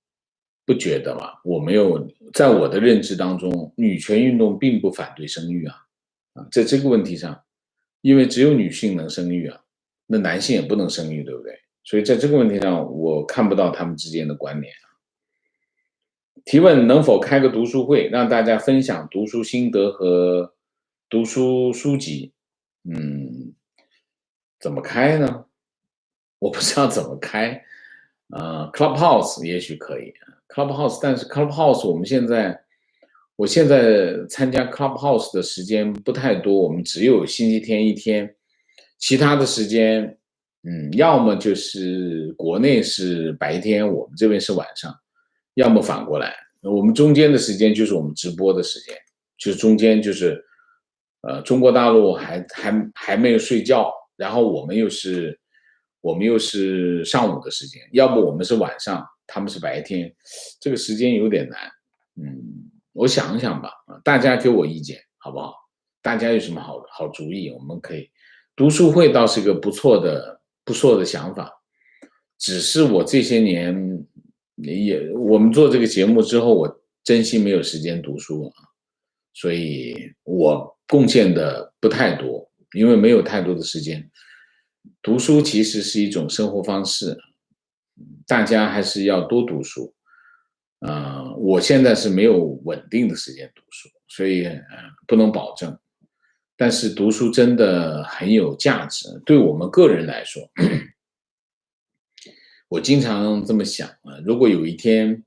不觉得吧，我没有，在我的认知当中，女权运动并不反对生育啊，在这个问题上，因为只有女性能生育啊，那男性也不能生育，对不对？所以在这个问题上，我看不到他们之间的关联。提问：能否开个读书会，让大家分享读书心得和读书籍？怎么开呢？我不知道怎么开。Clubhouse 也许可以，Clubhouse，但是 Clubhouse 我现在参加 Clubhouse 的时间不太多，我们只有星期天一天，其他的时间，要么就是国内是白天，我们这边是晚上，要么反过来，我们中间的时间就是我们直播的时间，就是中间就是，中国大陆还没有睡觉，然后我们又是上午的时间，要不我们是晚上，他们是白天，这个时间有点难。我想一想吧，大家给我意见好不好？大家有什么好主意，我们可以。读书会倒是一个不错的想法，只是我这些年我们做这个节目之后，我真心没有时间读书啊，所以我贡献的不太多，因为没有太多的时间。读书其实是一种生活方式，大家还是要多读书。我现在是没有稳定的时间读书，所以不能保证。但是读书真的很有价值，对我们个人来说，我经常这么想啊，如果有一天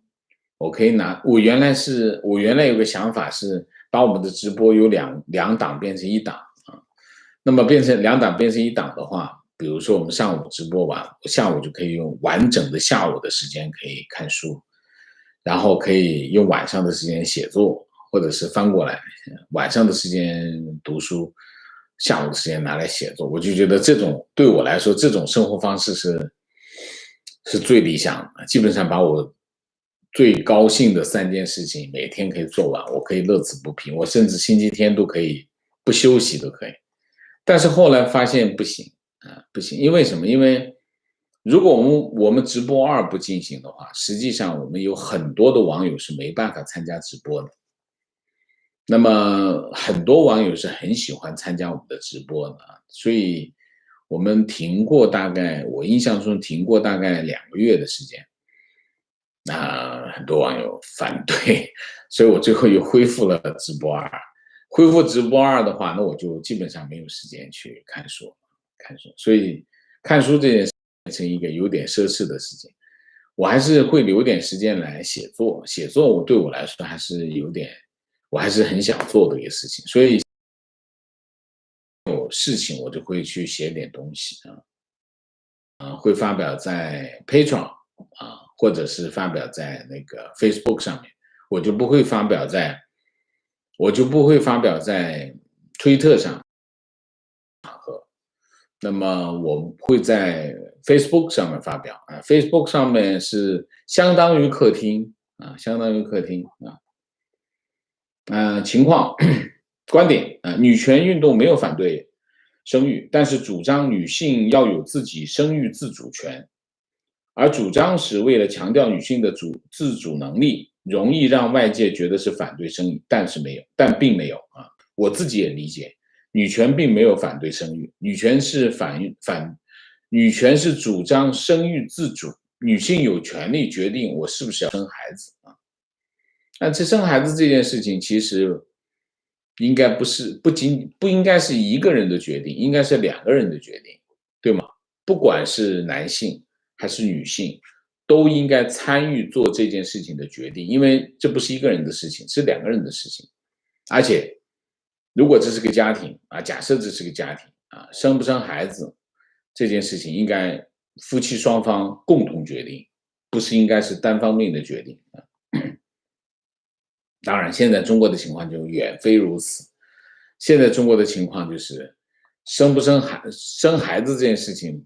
我可以我原来有个想法是把我们的直播由两档变成一档啊，那么变成两档变成一档的话，比如说我们上午直播完，我下午就可以用完整的下午的时间可以看书，然后可以用晚上的时间写作，或者是翻过来，晚上的时间读书，下午的时间拿来写作。我就觉得这种对我来说，这种生活方式是最理想的，基本上把我最高兴的3件事情每天可以做完，我可以乐此不疲，我甚至星期天都可以不休息都可以。但是后来发现不行不行，因为什么？因为如果我们直播2不进行的话，实际上我们有很多的网友是没办法参加直播的。那么很多网友是很喜欢参加我们的直播的，所以我们我印象中停过大概2个月的时间。很多网友反对，所以我最后又恢复了直播2。恢复直播2的话，那我就基本上没有时间去看书，所以看书这件事变成一个有点奢侈的事情。我还是会留点时间来写作，写作对我来说还是我还是很想做的一个事情，所以有事情我就会去写点东西会发表在 Patreon 或者是发表在那个 Facebook 上面，我就不会发表在推特上。那么我会在 Facebook 上面发表Facebook 上面是相当于客厅相当于客厅情况观点女权运动没有反对生育，但是主张女性要有自己生育自主权，而主张时为了强调女性的自主能力，容易让外界觉得是反对生育，但并没有我自己也理解，女权并没有反对生育，女权是主张生育自主，女性有权利决定我是不是要生孩子但这生孩子这件事情其实应该不应该是一个人的决定，应该是2个人的决定，对吗？不管是男性还是女性，都应该参与做这件事情的决定，因为这不是一个人的事情，是2个人的事情。而且，如果这是个家庭假设这是个家庭生不生孩子这件事情，应该夫妻双方共同决定，不是应该是单方面的决定当然，现在中国的情况就远非如此。现在中国的情况就是，生孩子这件事情，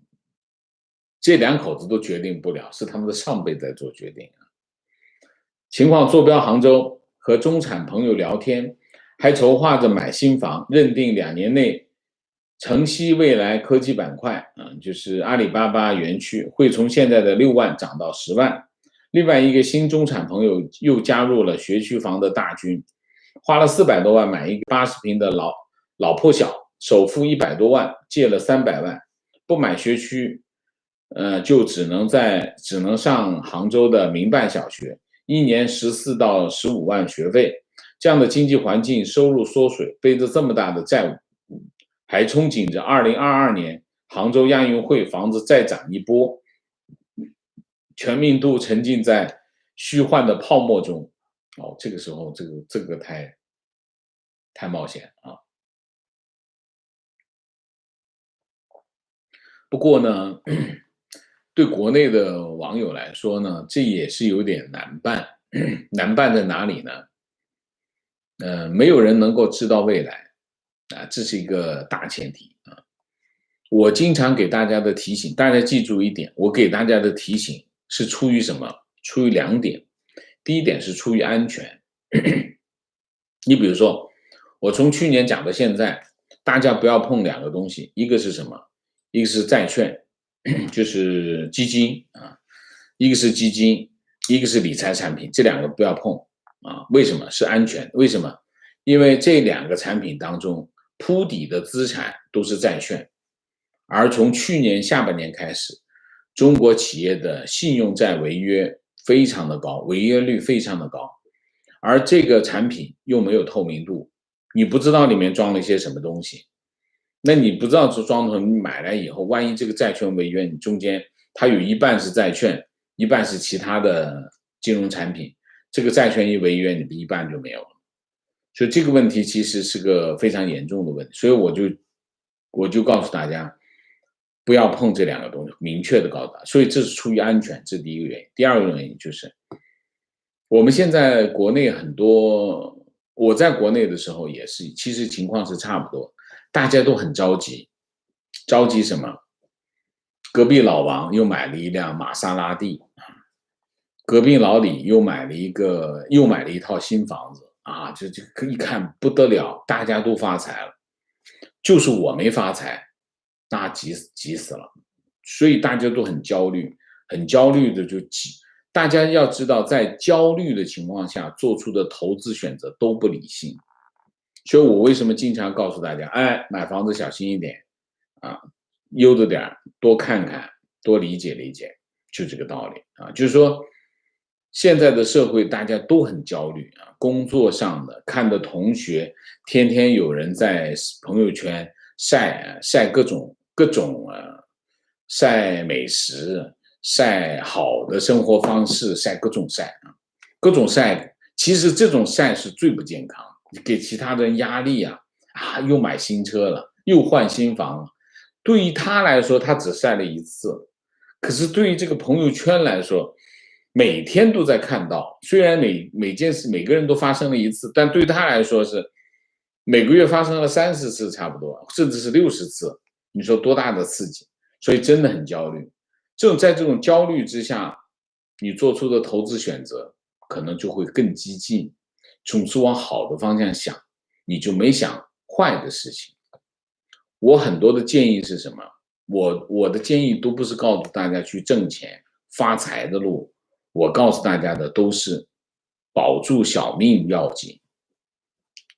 这2口子都决定不了，是他们的上辈在做决定情况坐标杭州，和中产朋友聊天，还筹划着买新房，认定2年内城西未来科技板块就是阿里巴巴园区会从现在的6万涨到10万。另外一个新中产朋友又加入了学区房的大军，花了400多万买一个80平的老破小，首付100多万，借了300万，不买学区，就只能上杭州的民办小学，1年14到15万学费。这样的经济环境，收入缩水，背着这么大的债务，还憧憬着2022年杭州亚运会房子再涨一波，全民都沉浸在虚幻的泡沫中。这个时候，这个太冒险不过呢，对国内的网友来说呢，这也是有点难办。难办在哪里呢？没有人能够知道未来啊，这是一个大前提啊。我经常给大家的提醒，大家记住一点，我给大家的提醒是出于什么？出于两点。第一点是出于安全。你比如说，我从去年讲到现在，大家不要碰两个东西，一个是什么？一个是债券，就是基金啊，一个是基金，一个是理财产品，这两个不要碰啊。为什么？是安全。为什么？因为这两个产品当中铺底的资产都是债券，而从去年下半年开始，中国企业的信用债违约非常的高，违约率非常的高，而这个产品又没有透明度，你不知道里面装了一些什么东西。那你不知道是装的，你买来以后，万一这个债券违约，你中间它有一半是债券，一半是其他的金融产品，这个债券一违约，你的一半就没有了。所以这个问题其实是个非常严重的问题，所以我就告诉大家，不要碰这两个东西，明确的告诉他。所以这是出于安全，这是第一个原因。第二个原因就是，我们现在国内很多，我在国内的时候也是，其实情况是差不多，大家都很着急，着急什么？隔壁老王又买了一辆玛莎拉蒂，隔壁老李又买了一套新房子啊，这一看不得了，大家都发财了，就是我没发财，那急死了，所以大家都很焦虑，很焦虑的就急。大家要知道，在焦虑的情况下做出的投资选择都不理性，所以我为什么经常告诉大家，哎，买房子小心一点啊，悠着点，多看看，多理解理解，就这个道理啊。就是说，现在的社会大家都很焦虑啊，工作上的看的同学，天天有人在朋友圈晒各种晒美食，晒好的生活方式，晒各种晒啊，各种晒。其实这种晒是最不健康，给其他人压力啊，又买新车了，又换新房了。对于他来说，他只晒了一次，可是对于这个朋友圈来说，每天都在看到。虽然每件事每个人都发生了一次，但对他来说是每个月发生了30次差不多，甚至是60次。你说多大的刺激？所以真的很焦虑。在这种焦虑之下，你做出的投资选择可能就会更激进，总是往好的方向想，你就没想坏的事情。我很多的建议是什么？我的建议都不是告诉大家去挣钱发财的路，我告诉大家的都是保住小命要紧，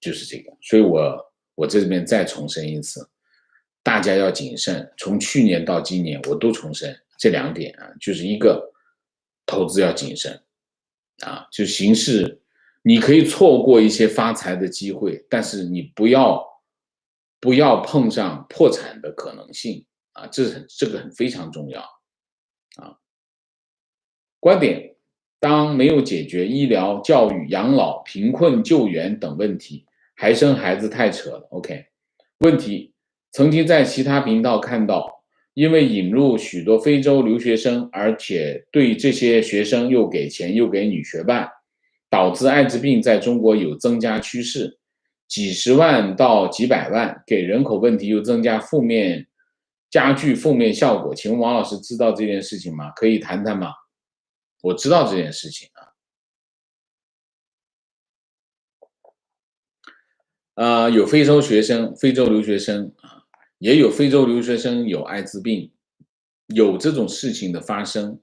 就是这个。所以我这边再重申一次，大家要谨慎。从去年到今年，我都重申这两点啊，就是一个投资要谨慎啊，就形势你可以错过一些发财的机会，但是你不要碰上破产的可能性啊，这个非常重要啊。观点：当没有解决医疗、教育、养老、贫困救援等问题，还生孩子太扯了。OK， 问题：曾经在其他频道看到，因为引入许多非洲留学生，而且对这些学生又给钱又给女学伴，导致艾滋病在中国有增加趋势，几十万到几百万，给人口问题又加剧负面效果。请问王老师知道这件事情吗？可以谈谈吗？我知道这件事情啊，有非洲学生、非洲留学生啊，也有非洲留学生有艾滋病，有这种事情的发生，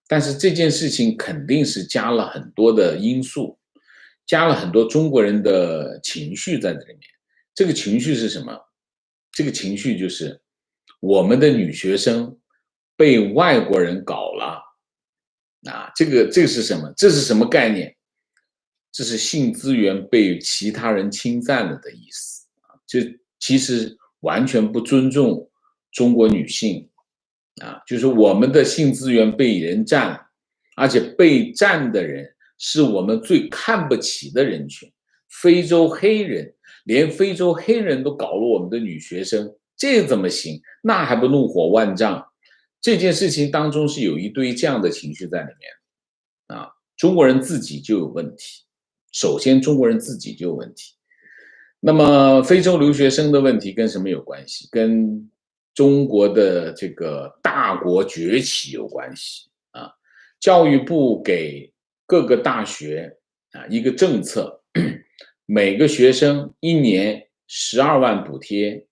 但是这件事情肯定是加了很多的因素，加了很多中国人的情绪在这里面。这个情绪是什么？这个情绪就是我们的女学生被外国人搞了啊，这个是什么？这是什么概念？这是性资源被其他人侵占了的意思啊！这其实完全不尊重中国女性啊！就是我们的性资源被人占了，而且被占的人是我们最看不起的人群，非洲黑人，连非洲黑人都搞了我们的女学生，这怎么行？那还不怒火万丈？这件事情当中是有一堆这样的情绪在里面啊，中国人自己就有问题，首先中国人自己就有问题。那么非洲留学生的问题跟什么有关系？跟中国的这个大国崛起有关系啊。教育部给各个大学啊一个政策，每个学生1年12万补贴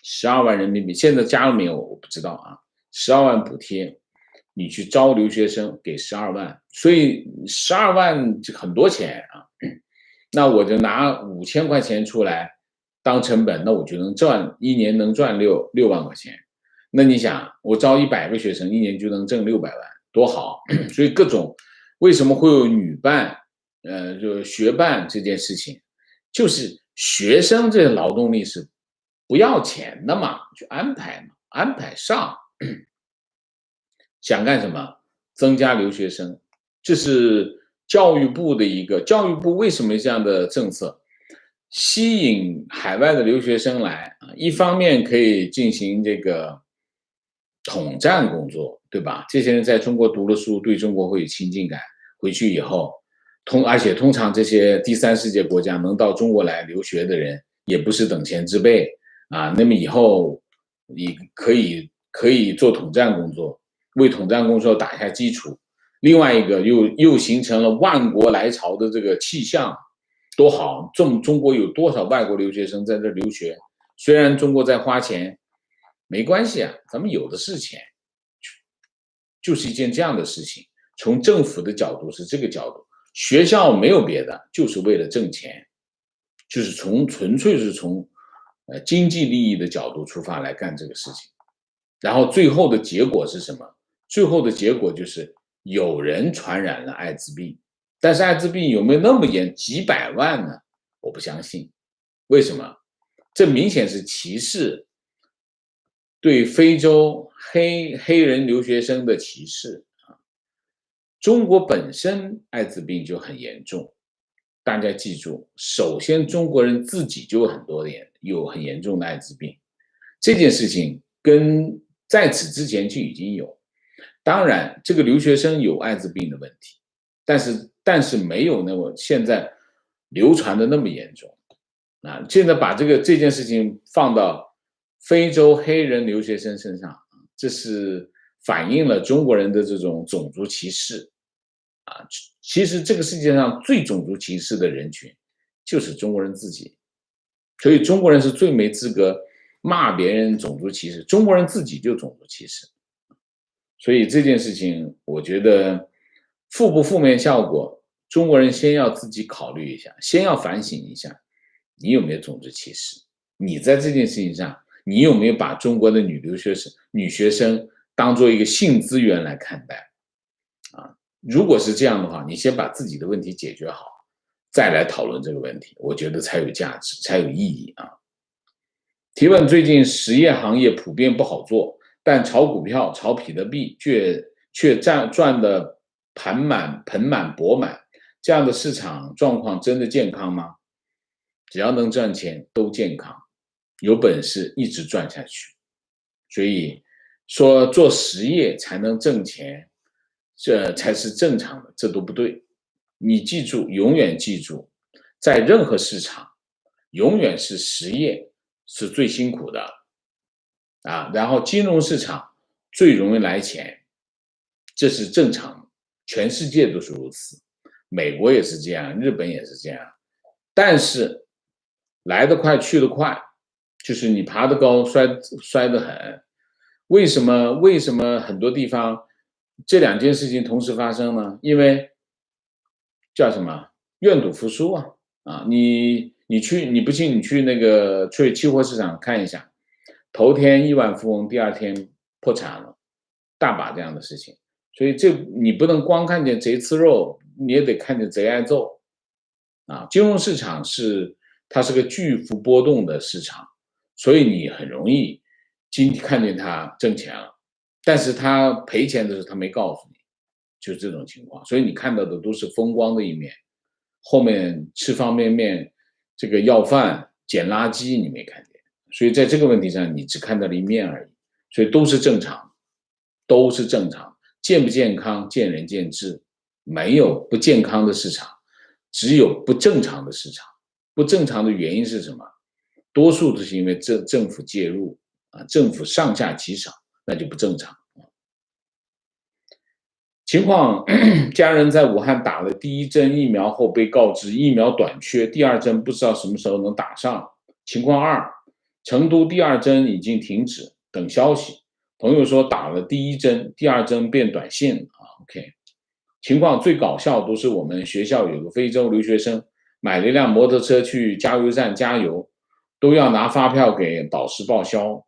，12万人民币，现在加了没有我不知道啊，12万补贴，你去招留学生给12万，所以12万很多钱啊。那我就拿5000块钱出来当成本，那我就能赚1年能赚6万块钱。那你想，我招100个学生，1年就能挣600万，多好！所以各种为什么会有女办，就学办这件事情，就是学生这劳动力是不要钱的嘛，就安排嘛，安排上，想干什么？增加留学生，这是教育部的一个。教育部为什么这样的政策？吸引海外的留学生来啊，一方面可以进行这个统战工作，对吧？这些人在中国读了书，对中国会有亲近感，回去以后，而且通常这些第三世界国家能到中国来留学的人，也不是等闲之辈啊。那么以后你可以做统战工作，为统战工作打下基础。另外一个又形成了万国来朝的这个气象，多好！中国有多少外国留学生在这留学？虽然中国在花钱，没关系啊，咱们有的是钱，就是一件这样的事情。从政府的角度是这个角度，学校没有别的，就是为了挣钱，就是纯粹是从经济利益的角度出发来干这个事情。然后最后的结果是什么？最后的结果就是有人传染了艾滋病，但是艾滋病有没有那么严，几百万呢？我不相信。为什么？这明显是歧视，对非洲黑人留学生的歧视啊。中国本身艾滋病就很严重，大家记住，首先中国人自己就有很严重的艾滋病，这件事情跟在此之前就已经有。当然，这个留学生有艾滋病的问题，但是没有那么现在流传的那么严重啊。现在把这件事情放到非洲黑人留学生身上，这是反映了中国人的这种种族歧视啊。其实这个世界上最种族歧视的人群就是中国人自己，所以中国人是最没资格骂别人种族歧视，中国人自己就种族歧视。所以这件事情，我觉得负面效果，中国人先要自己考虑一下，先要反省一下，你有没有种族歧视？你在这件事情上，你有没有把中国的女学生当做一个性资源来看待？啊，如果是这样的话，你先把自己的问题解决好，再来讨论这个问题，我觉得才有价值，才有意义啊。提问：最近实业行业普遍不好做，但炒股票、炒比特币却赚得盆满钵满，这样的市场状况真的健康吗？只要能赚钱都健康，有本事一直赚下去。所以说做实业才能挣钱，这才是正常的，这都不对。你记住，永远记住，在任何市场，永远是实业是最辛苦的啊，然后金融市场最容易来钱，这是正常，全世界都是如此，美国也是这样，日本也是这样。但是来得快去得快，就是你爬得高摔得很。为什么很多地方这两件事情同时发生呢？因为叫什么愿赌服输啊。你不信你去那个去期货市场看一下，头天亿万富翁，第二天破产了，大把这样的事情。所以你不能光看见贼吃肉，你也得看见贼挨揍啊。金融市场它是个巨幅波动的市场，所以你很容易看见它挣钱了，但是他赔钱的时候他没告诉你，就这种情况。所以你看到的都是风光的一面，后面吃方便面这个要饭捡垃圾你没看见，所以在这个问题上你只看到了一面而已，所以都是正常。都是正常，健不健康见仁见智，没有不健康的市场，只有不正常的市场。不正常的原因是什么？多数都是因为政府介入政府上下其手，那就不正常。情况，家人在武汉打了第1针疫苗后被告知疫苗短缺，第2针不知道什么时候能打上。情况2，成都第2针已经停止，等消息。朋友说打了第1针，第2针变短信OK。情况最搞笑都是我们学校有个非洲留学生买了一辆摩托车去加油站加油，都要拿发票给导师报销，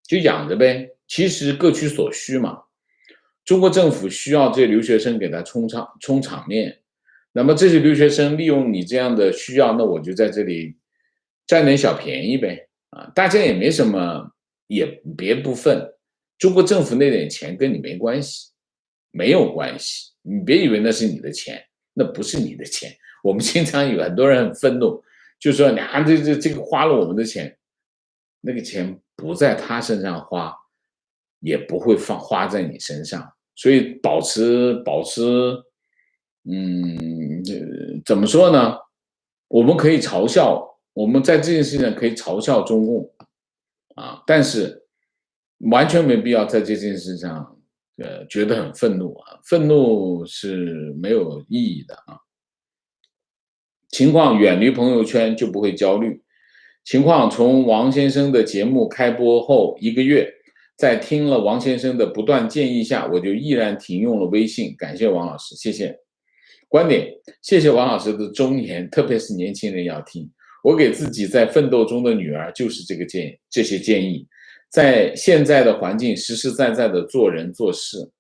就养着呗。其实各取所需嘛。中国政府需要这些留学生给他充场面，那么这些留学生利用你这样的需要，那我就在这里占点小便宜呗大家也没什么，也别不忿。中国政府那点钱跟你没关系，没有关系，你别以为那是你的钱，那不是你的钱。我们经常有很多人很愤怒，就说你这个花了我们的钱，那个钱不在他身上花，也不会花在你身上。所以保持，怎么说呢？我们可以嘲笑，我们在这件事情上可以嘲笑中共但是完全没必要在这件事上觉得很愤怒愤怒是没有意义的情况远离朋友圈就不会焦虑。情况从王先生的节目开播后1个月，在听了王先生的不断建议下，我就毅然停用了微信。感谢王老师，谢谢。观点，谢谢王老师的忠言，特别是年轻人要听。我给自己在奋斗中的女儿就是这些建议，在现在的环境实实在在的做人做事，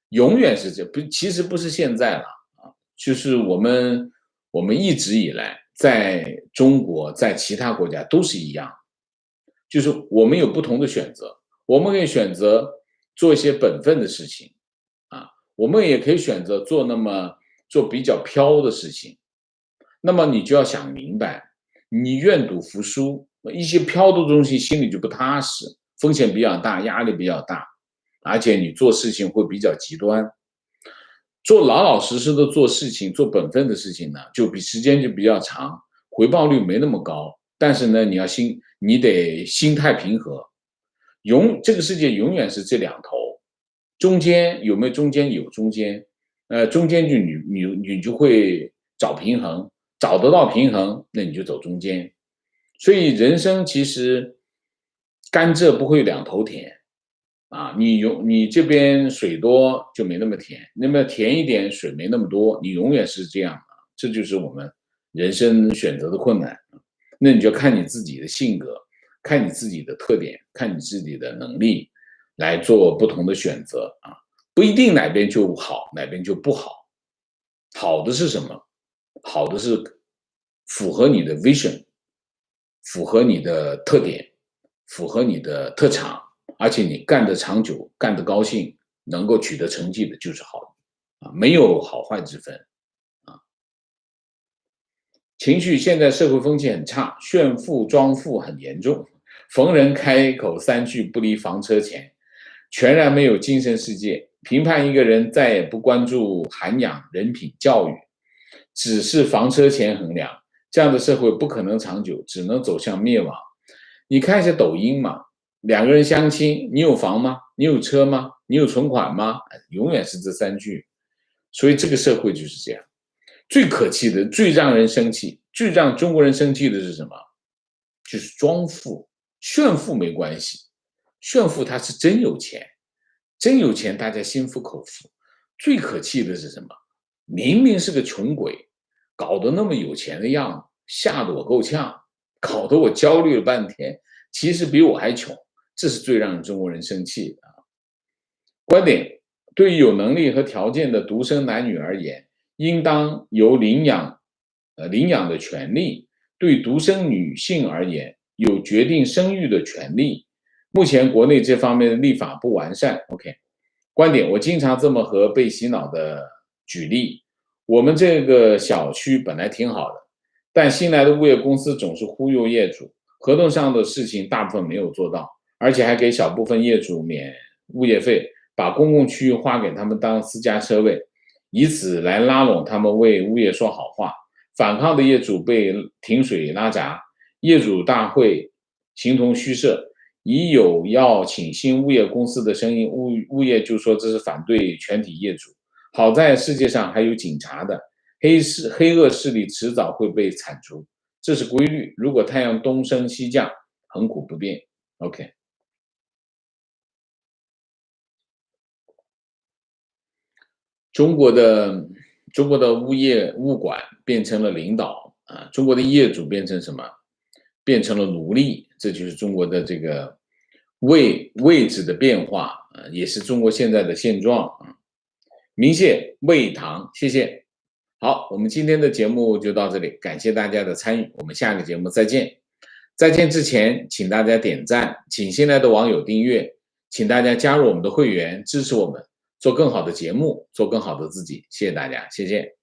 永远是其实不是现在了就是我们一直以来在中国，在其他国家都是一样，就是我们有不同的选择。我们可以选择做一些本分的事情我们也可以选择做比较飘的事情。那么你就要想明白，你愿赌服输，一些飘的东西心里就不踏实，风险比较大，压力比较大，而且你做事情会比较极端。做老老实实的做事情，做本分的事情呢，时间就比较长，回报率没那么高，但是呢，你得心态平和。这个世界永远是这两头，中间有没有中间？有中间，中间你就会找平衡，找得到平衡，那你就走中间。所以人生其实甘蔗不会两头甜你这边水多就没那么甜，那么甜一点水没那么多，你永远是这样这就是我们人生选择的困难。那你就看你自己的性格，看你自己的特点，看你自己的能力来做不同的选择不一定哪边就好，哪边就不好。好的是什么？好的是符合你的 vision， 符合你的特点，符合你的特长，而且你干得长久，干得高兴，能够取得成绩的就是好的没有好坏之分情绪现在社会风气很差，炫富装富很严重，逢人开口3句不离房车钱，全然没有精神世界。评判一个人再也不关注涵养、人品、教育，只是房车钱衡量，这样的社会不可能长久，只能走向灭亡。你看一下抖音嘛，2个人相亲，你有房吗？你有车吗？你有存款吗？永远是这3句。所以这个社会就是这样。最可气的，最让人生气，最让中国人生气的是什么？就是装富。炫富没关系，炫富他是真有钱，真有钱大家心服口服。最可气的是什么？明明是个穷鬼，搞得那么有钱的样子，吓得我够呛，搞得我焦虑了半天，其实比我还穷，这是最让中国人生气的观点，对于有能力和条件的独生男女而言，应当由领养的权利；对独生女性而言，有决定生育的权利。目前国内这方面的立法不完善。OK， 观点，我经常这么和被洗脑的举例。我们这个小区本来挺好的，但新来的物业公司总是忽悠业主，合同上的事情大部分没有做到，而且还给小部分业主免物业费，把公共区域划给他们当私家车位，以此来拉拢他们为物业说好话。反抗的业主被停水拉闸，业主大会形同虚设，已有要请新物业公司的声音，物业就说这是反对全体业主。好在世界上还有警察的，黑恶势力迟早会被铲除，这是规律。如果太阳东升西降，恒古不变。OK。中国的物管变成了领导啊，中国的业主变成什么？变成了奴隶，这就是中国的这个位置的变化啊，也是中国现在的现状啊。明谢魏唐，谢谢。好，我们今天的节目就到这里，感谢大家的参与，我们下个节目再见。再见之前，请大家点赞，请新来的网友订阅，请大家加入我们的会员，支持我们做更好的节目，做更好的自己。谢谢大家，谢谢。